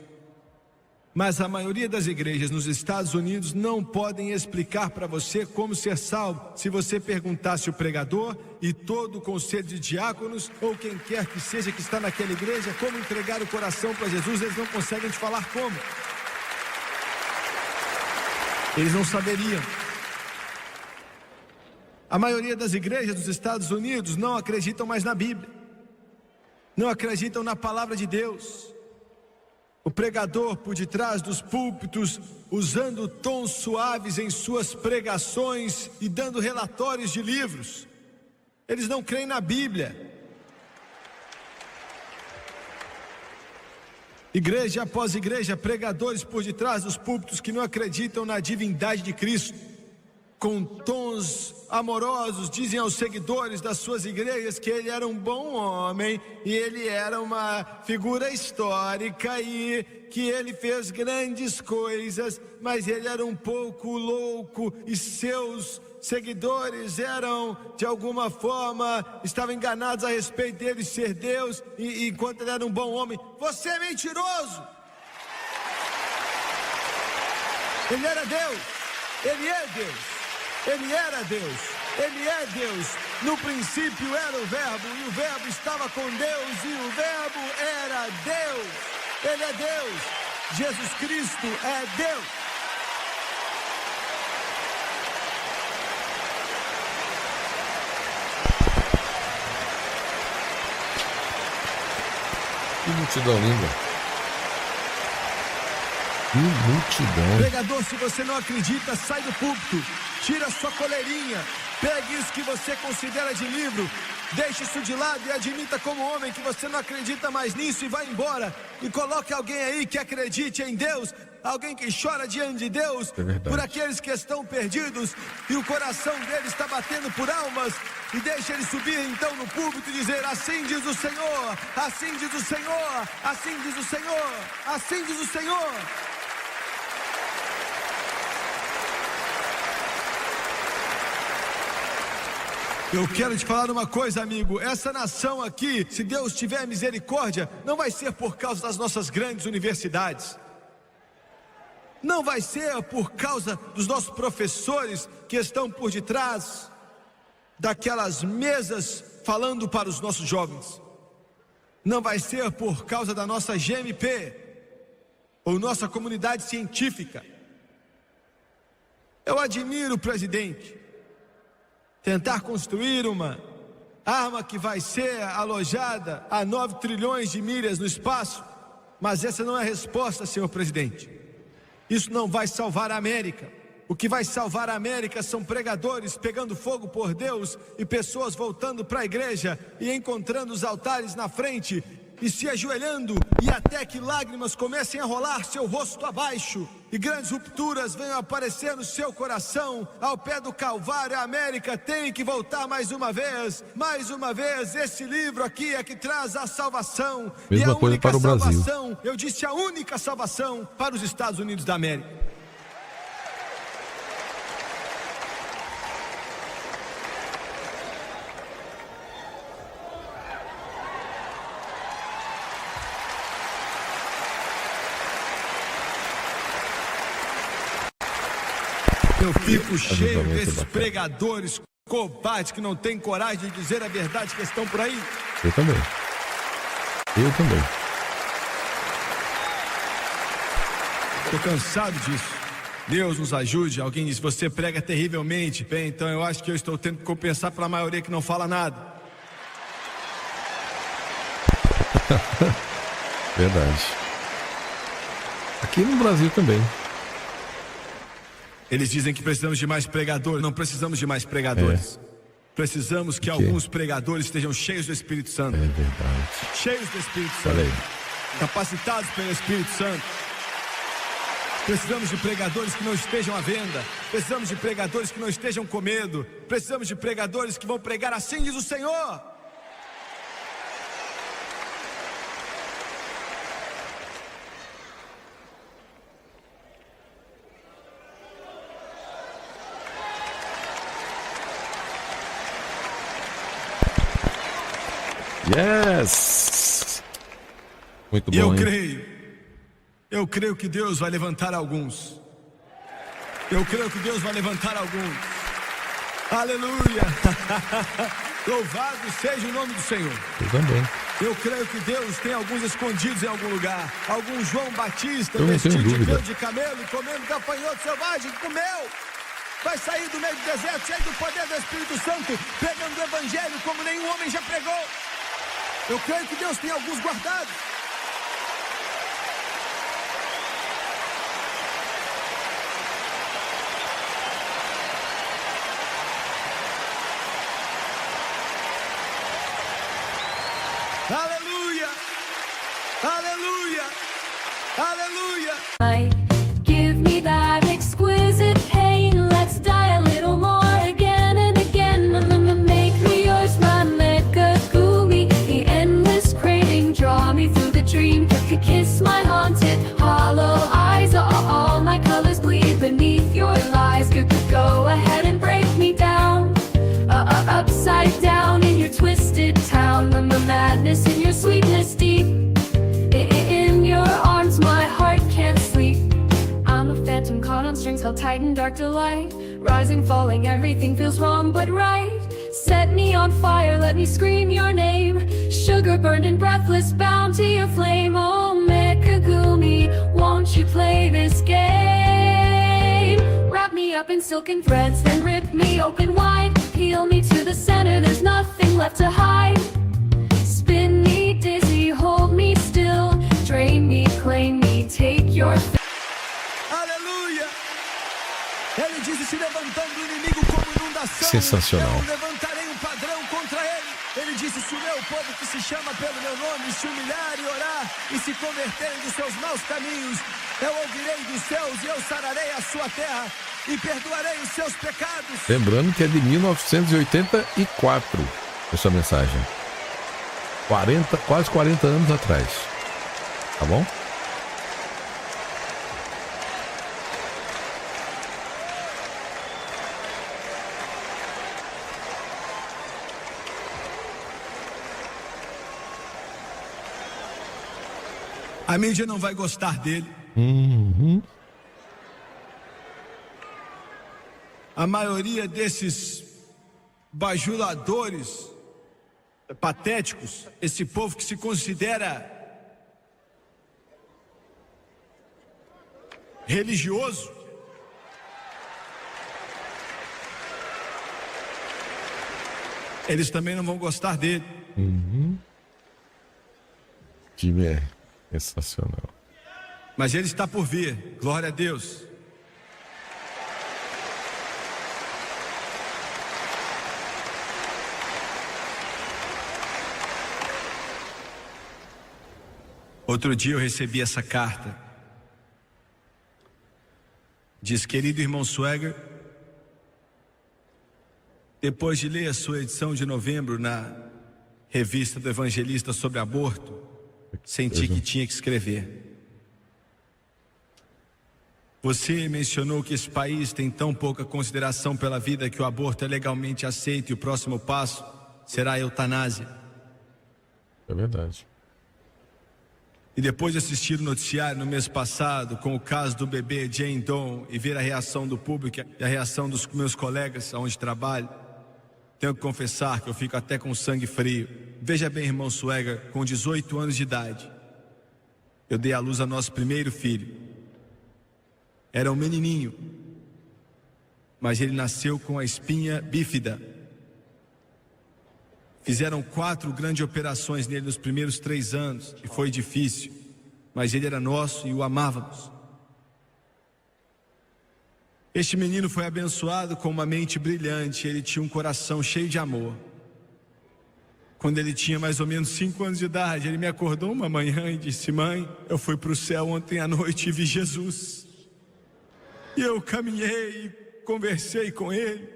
mas a maioria das igrejas nos Estados Unidos não podem explicar para você como ser salvo se você perguntasse o pregador e todo o conselho de diáconos ou quem quer que seja que está naquela igreja como entregar o coração para Jesus. Eles não conseguem te falar como. Eles não saberiam. A maioria das igrejas dos Estados Unidos não acreditam mais na Bíblia, não acreditam na palavra de Deus. O pregador por detrás dos púlpitos, usando tons suaves em suas pregações e dando relatórios de livros. Eles não creem na Bíblia. Igreja após igreja, pregadores por detrás dos púlpitos que não acreditam na divindade de Cristo, com tons amorosos, dizem aos seguidores das suas igrejas que ele era um bom homem e ele era uma figura histórica e que ele fez grandes coisas, mas ele era um pouco louco e seus seguidores eram, de alguma forma, estavam enganados a respeito dele ser Deus, e enquanto ele era um bom homem. Você é mentiroso! Ele era Deus, ele é Deus. Ele era Deus, Ele é Deus. No princípio era o Verbo, e o Verbo estava com Deus, e o Verbo era Deus. Ele é Deus. Jesus Cristo é Deus. Que multidão linda. Que multidão. Pregador, se você não acredita, sai do púlpito. Tira sua coleirinha, pegue isso que você considera de livro, deixe isso de lado e admita como homem que você não acredita mais nisso e vai embora. E coloque alguém aí que acredite em Deus, alguém que chora diante de Deus, por aqueles que estão perdidos e o coração deles está batendo por almas. E deixe ele subir então no púlpito e dizer: assim diz o Senhor, assim diz o Senhor, assim diz o Senhor, assim diz o Senhor. Eu quero te falar uma coisa, amigo. Essa nação aqui, se Deus tiver misericórdia, não vai ser por causa das nossas grandes universidades. Não vai ser por causa dos nossos professores que estão por detrás. daquelas mesas falando para os nossos jovens. Não vai ser por causa da nossa GMP ou nossa comunidade científica. Eu admiro o presidente tentar construir uma arma que vai ser alojada a 9 trilhões de milhas no espaço, mas essa não é a resposta, senhor presidente. Isso não vai salvar a América. O que vai salvar a América são pregadores pegando fogo por Deus e pessoas voltando para a igreja e encontrando os altares na frente e se ajoelhando, e até que lágrimas comecem a rolar seu rosto abaixo e grandes rupturas venham aparecer no seu coração. Ao pé do Calvário, a América tem que voltar mais uma vez. Mais uma vez, esse livro aqui é que traz a salvação. Mesma e a coisa única para o Brasil. salvação, eu disse a única salvação para os Estados Unidos da América. Eu fico cheio desses pregadores covardes que não têm coragem de dizer a verdade que estão por aí. Eu também. Estou cansado disso. Deus nos ajude. Alguém diz, você prega terrivelmente. Bem, então eu acho que eu estou tendo que compensar para a maioria que não fala nada. Verdade. Aqui no Brasil também. Eles dizem que precisamos de mais pregadores. Não precisamos de mais pregadores. Precisamos que alguns pregadores estejam cheios do Espírito Santo. É verdade. Cheios do Espírito Santo. Capacitados pelo Espírito Santo. Precisamos de pregadores que não estejam à venda. Precisamos de pregadores que não estejam com medo. Precisamos de pregadores que vão pregar assim diz o Senhor. Yes! Muito bom, Eu creio que Deus vai levantar alguns. Eu creio que Deus vai levantar alguns. Aleluia! Louvado seja o nome do Senhor. Eu também. Eu creio que Deus tem alguns escondidos em algum lugar. Algum João Batista Eu não tenho vestido de dúvida. pelo de camelo e comendo gafanhoto selvagem que comeu. Vai sair do meio do deserto cheio do poder do Espírito Santo, pregando o evangelho como nenhum homem já pregou. Eu creio que Deus tem alguns guardados. Aleluia! Aleluia! Aleluia! Give me that exquisite pain. Let's die a little more again and again. Make me yours, my mega gooey. The endless craving, draw me through the dream. Kiss my haunted, hollow eyes. All my colors bleed beneath your lies. Go ahead and break me down. Upside down in your twisted town. The madness in your sweetness deep. In your arms my heart can't sleep. I'm a phantom caught on strings, held tight in dark delight. Rising, falling, everything feels wrong but right. Set me on fire, let me scream your name. Sugar burned and breathless, bound to your flame. Oh, Megagumi, won't you play this game? Wrap me up in silken threads, then rip me open wide. Peel me to the center, there's nothing left to hide. Spin me dizzy, hold me still. Drain me, claim me, take your Aleluia! Ele disse, se levantando o inimigo como inundação, Sensacional. eu levantarei um padrão contra ele. Ele disse, se o meu povo que se chama pelo meu nome se humilhar e orar e se converterem dos seus maus caminhos, eu ouvirei dos céus e eu sararei a sua terra e perdoarei os seus pecados. Lembrando que é de 1984 essa mensagem. Quase 40 anos atrás. Tá bom? A mídia não vai gostar dele. A maioria desses bajuladores, patéticos, esse povo que se considera religioso, eles também não vão gostar dele. Time é sensacional. Mas ele está por vir, glória a Deus. Outro dia eu recebi essa carta. Diz: querido irmão Swagger, depois de ler a sua edição de novembro na revista do Evangelista sobre aborto, senti que tinha que escrever. Você mencionou que esse país tem tão pouca consideração pela vida que o aborto é legalmente aceito e o próximo passo será a eutanásia. É verdade. E depois de assistir o noticiário no mês passado com o caso do bebê Jane Doe e ver a reação do público e a reação dos meus colegas onde trabalho, tenho que confessar que eu fico até com sangue frio. Veja bem, irmão Swagger, com 18 anos de idade, eu dei à luz a nosso primeiro filho. Era um menininho, mas ele nasceu com a espinha bífida. Fizeram 4 grandes operações nele nos primeiros 3 anos e foi difícil, mas ele era nosso e o amávamos. Este menino foi abençoado com uma mente brilhante, ele tinha um coração cheio de amor. Quando ele tinha mais ou menos 5 anos de idade, ele me acordou uma manhã e disse: mãe, eu fui para o céu ontem à noite e vi Jesus. E eu caminhei e conversei com ele.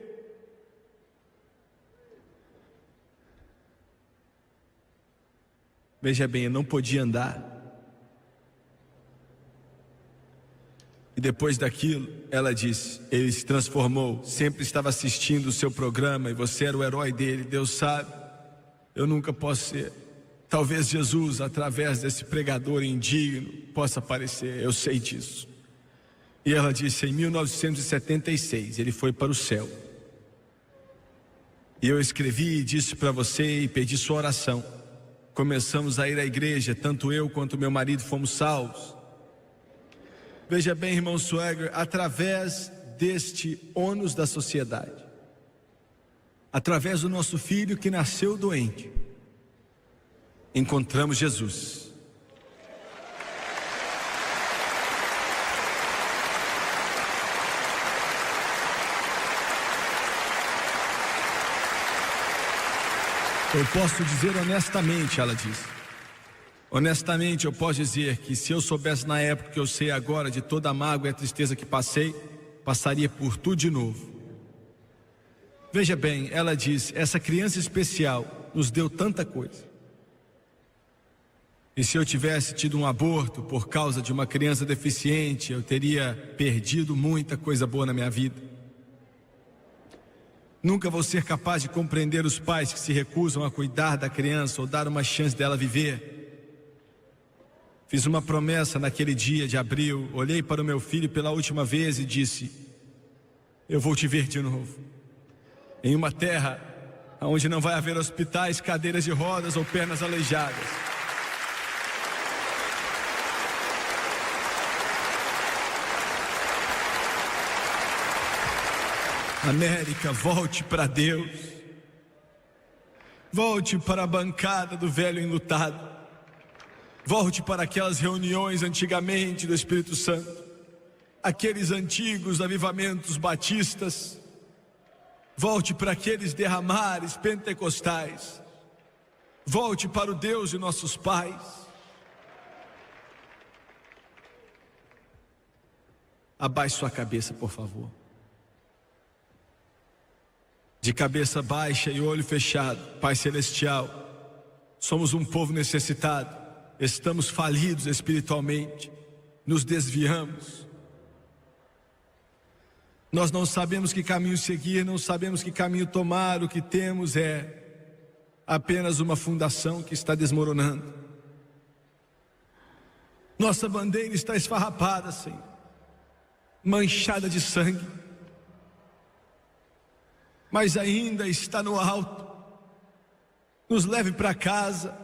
Veja bem, eu não podia andar. E depois daquilo, ela disse: ele se transformou, sempre estava assistindo o seu programa e você era o herói dele. Deus sabe, eu nunca posso ser. Talvez Jesus, através desse pregador indigno, possa aparecer, eu sei disso. E ela disse: em 1976, ele foi para o céu. E eu escrevi e disse para você e pedi sua oração. Começamos a ir à igreja, tanto eu quanto meu marido fomos salvos. Veja bem, irmão Swagger, através deste ônus da sociedade, através do nosso filho que nasceu doente, encontramos Jesus. Eu posso dizer honestamente, ela disse. Honestamente, eu posso dizer que se eu soubesse na época que eu sei agora de toda a mágoa e a tristeza que passei, passaria por tudo de novo. Veja bem, ela disse: essa criança especial nos deu tanta coisa. E se eu tivesse tido um aborto por causa de uma criança deficiente, eu teria perdido muita coisa boa na minha vida. Nunca vou ser capaz de compreender os pais que se recusam a cuidar da criança ou dar uma chance dela viver. Fiz uma promessa naquele dia de abril, olhei para o meu filho pela última vez e disse: eu vou te ver de novo, em uma terra onde não vai haver hospitais, cadeiras de rodas ou pernas aleijadas. América, volte para Deus. Volte para a bancada do velho enlutado. Volte para aquelas reuniões antigamente do Espírito Santo, aqueles antigos avivamentos batistas. Volte para aqueles derramares pentecostais. Volte para o Deus de nossos pais. Abaixe sua cabeça, por favor. De cabeça baixa e olho fechado, Pai Celestial, somos um povo necessitado, estamos falidos espiritualmente, nos desviamos. Nós não sabemos que caminho seguir, não sabemos que caminho tomar, o que temos é apenas uma fundação que está desmoronando. Nossa bandeira está esfarrapada, Senhor, manchada de sangue. mas ainda está no alto. Nos leve para casa,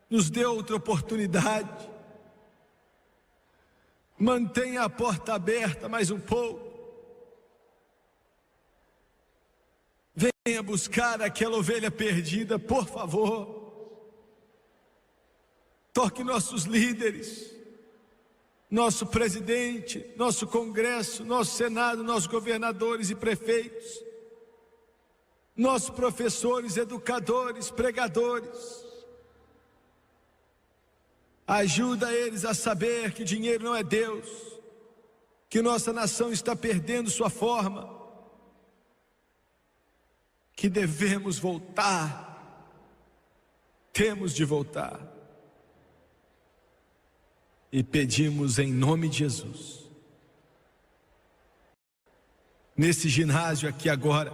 nos dê outra oportunidade. Mantenha a porta aberta mais um pouco. Venha buscar aquela ovelha perdida, por favor. Toque nossos líderes, nosso presidente, nosso Congresso, nosso Senado, nossos governadores e prefeitos, nossos professores, educadores, pregadores. Ajuda eles a saber que dinheiro não é Deus, que nossa nação está perdendo sua forma, que devemos voltar, temos de voltar. E pedimos em nome de Jesus, nesse ginásio aqui agora,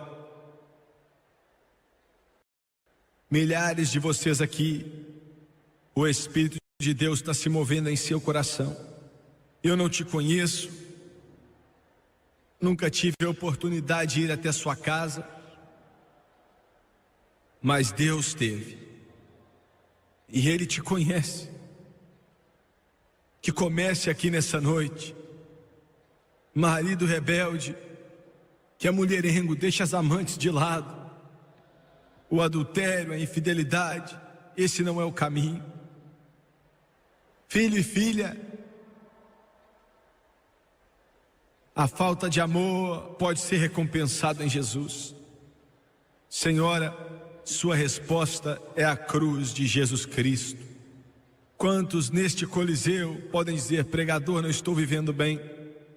milhares de vocês aqui, o Espírito de Deus está se movendo em seu coração. Eu não te conheço, nunca tive a oportunidade de ir até sua casa, mas Deus teve, e Ele te conhece. Que comece aqui nessa noite, marido rebelde, que é mulherengo, deixa as amantes de lado, o adultério, a infidelidade, esse não é o caminho. Filho e filha, a falta de amor pode ser recompensada em Jesus. Senhora, sua resposta é a cruz de Jesus Cristo. Quantos neste coliseu podem dizer: pregador, não estou vivendo bem,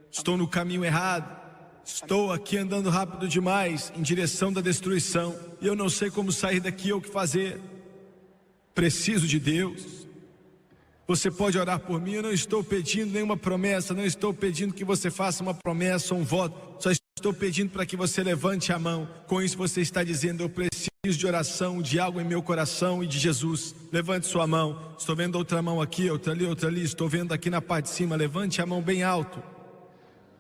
estou no caminho errado, estou aqui andando rápido demais, em direção da destruição, e eu não sei como sair daqui ou o que fazer, preciso de Deus. Você pode orar por mim, eu não estou pedindo nenhuma promessa, não estou pedindo que você faça uma promessa ou um voto, só estou pedindo para que você levante a mão. Com isso você está dizendo: eu preciso de oração, de algo em meu coração e de Jesus. Levante sua mão. Estou vendo outra mão aqui, outra ali, estou vendo aqui na parte de cima. Levante a mão bem alto.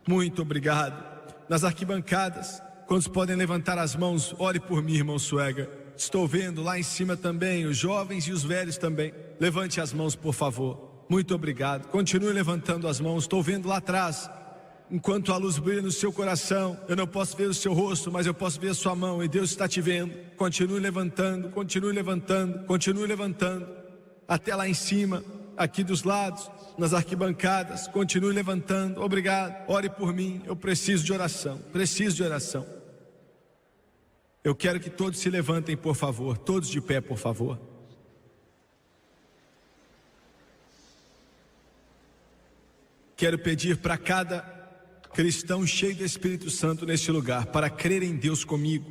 Muito obrigado. Nas arquibancadas, quantos podem levantar as mãos? Ore por mim, irmão Suega. Estou vendo lá em cima também, os jovens e os velhos também. Levante as mãos, por favor. Muito obrigado. Continue levantando as mãos. Estou vendo lá atrás. Enquanto a luz brilha no seu coração, eu não posso ver o seu rosto, mas eu posso ver a sua mão, e Deus está te vendo. Continue levantando, continue levantando, continue levantando, até lá em cima, aqui dos lados, nas arquibancadas, continue levantando. Obrigado. Ore por mim, eu preciso de oração, preciso de oração. Eu quero que todos se levantem, por favor, todos de pé, por favor. Quero pedir para cada cristão cheio do Espírito Santo neste lugar, para crer em Deus comigo.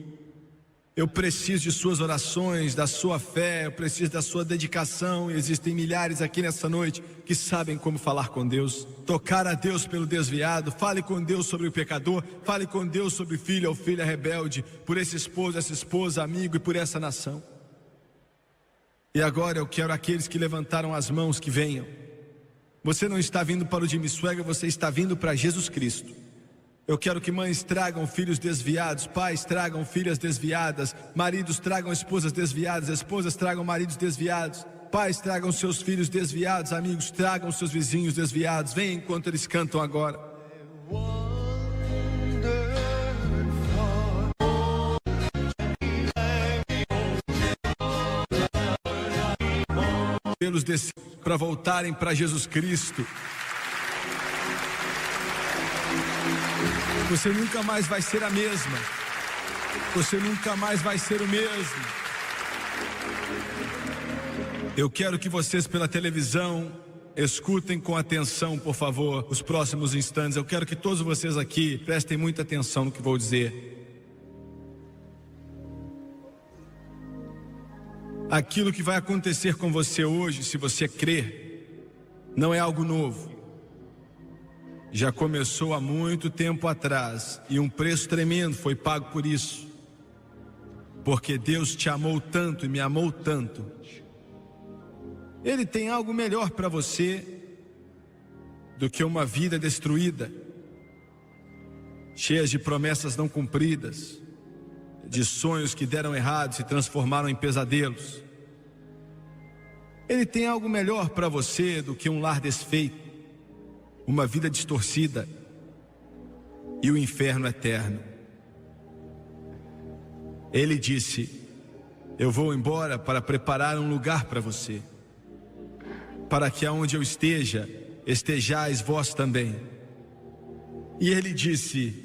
Eu preciso de suas orações, da sua fé, eu preciso da sua dedicação. Existem milhares aqui nessa noite que sabem como falar com Deus, tocar a Deus pelo desviado. Fale com Deus sobre o pecador, fale com Deus sobre o filho ou filha rebelde, por esse esposo, essa esposa, amigo, e por essa nação. E agora eu quero aqueles que levantaram as mãos que venham. Você não está vindo para o Jimmy Swaggart, você está vindo para Jesus Cristo. Eu quero que mães tragam filhos desviados, pais tragam filhas desviadas, maridos tragam esposas desviadas, esposas tragam maridos desviados, pais tragam seus filhos desviados, amigos tragam seus vizinhos desviados. Vem enquanto eles cantam agora. Pelos para voltarem para Jesus Cristo. Você nunca mais vai ser a mesma. Você nunca mais vai ser o mesmo. Eu quero que vocês pela televisão escutem com atenção, por favor, os próximos instantes. Eu quero que todos vocês aqui prestem muita atenção no que vou dizer. Aquilo que vai acontecer com você hoje, se você crer, não é algo novo. Já começou há muito tempo atrás, e um preço tremendo foi pago por isso. Porque Deus te amou tanto e me amou tanto. Ele tem algo melhor para você do que uma vida destruída, cheia de promessas não cumpridas, de sonhos que deram errado e se transformaram em pesadelos. Ele tem algo melhor para você do que um lar desfeito, uma vida distorcida e o inferno eterno. Ele disse: eu vou embora para preparar um lugar para você, para que aonde eu esteja, estejais vós também. E ele disse: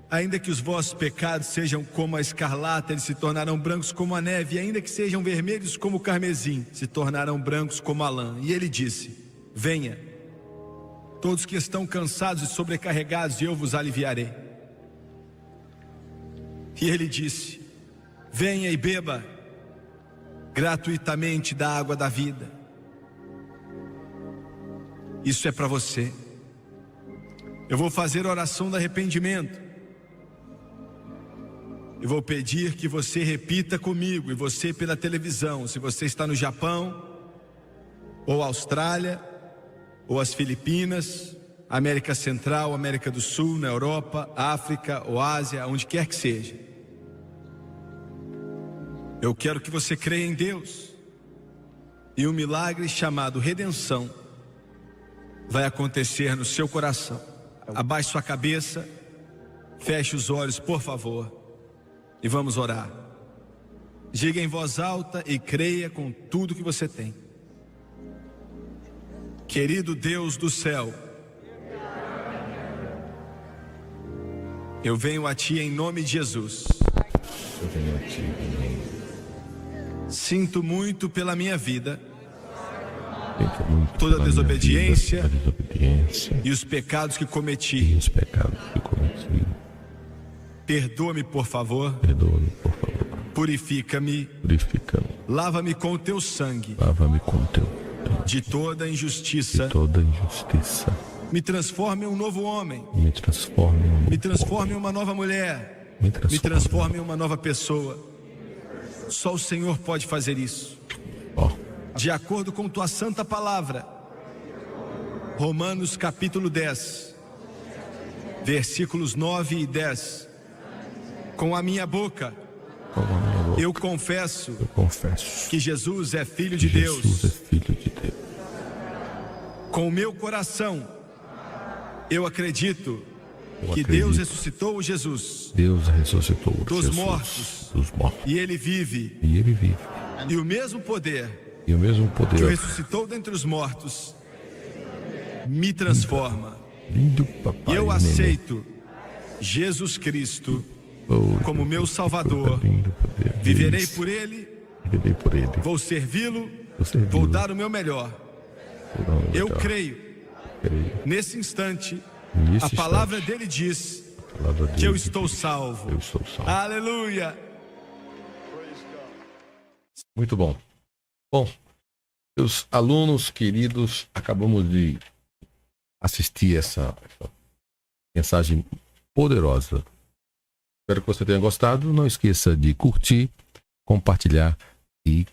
ainda que os vossos pecados sejam como a escarlata, eles se tornarão brancos como a neve, e ainda que sejam vermelhos como o carmesim, se tornarão brancos como a lã. E ele disse: venha, todos que estão cansados e sobrecarregados, e eu vos aliviarei. E ele disse: venha e beba gratuitamente da água da vida. Isso é para você. Eu vou fazer oração do arrependimento. Eu vou pedir que você repita comigo, e você pela televisão, se você está no Japão, ou Austrália, ou as Filipinas, América Central, América do Sul, na Europa, África ou Ásia, onde quer que seja. Eu quero que você creia em Deus, e um milagre chamado redenção vai acontecer no seu coração. Abaixe sua cabeça, feche os olhos, por favor, e vamos orar. Diga em voz alta e creia com tudo que você tem. Querido Deus do céu, eu venho a Ti em nome de Jesus. Eu venho a Ti em nome. Sinto muito pela minha vida, Sinto muito toda pela desobediência, minha vida, a desobediência e os pecados que e cometi. os pecados que cometi. Perdoa-me, por favor. Perdoa-me, por favor. Purifica-me. Purifica-me. Lava-me com o Teu sangue Lava-me com Teu sangue de toda injustiça. de toda injustiça. Me transforme em um novo homem. Me transforme em um Me novo transforme em homem. uma nova mulher. Me Me transforme em uma nova pessoa. Só o Senhor pode fazer isso. Ó, De acordo com Tua santa palavra. Romanos capítulo 10, versículos 9 e 10. Com a minha boca com a minha boca eu confesso eu confesso que Jesus é Filho que de Jesus é Deus. Filho de Deus. Com o meu coração eu acredito Eu que acredito. Deus ressuscitou Jesus Deus ressuscitou dos Jesus mortos. dos mortos. E Ele vive. E Ele vive. E o mesmo poder E o mesmo que o poder ressuscitou dentre os mortos me transforma. lindo, E papai. eu neném. aceito Jesus Cristo Oh, como meu Salvador. lindo poder. Viverei Deus. por Ele, Viverei por Ele. vou servi-lo, Vou servi-lo. vou dar o meu melhor. Vou dar o meu Eu melhor. creio, Creio. nesse instante, Nesse a palavra instante, dele diz a palavra que eu dele estou diz, salvo. Eu estou salvo. Aleluia! Muito bom. Bom, meus alunos queridos, acabamos de assistir essa mensagem poderosa. Espero que você tenha gostado. Não esqueça de curtir, compartilhar e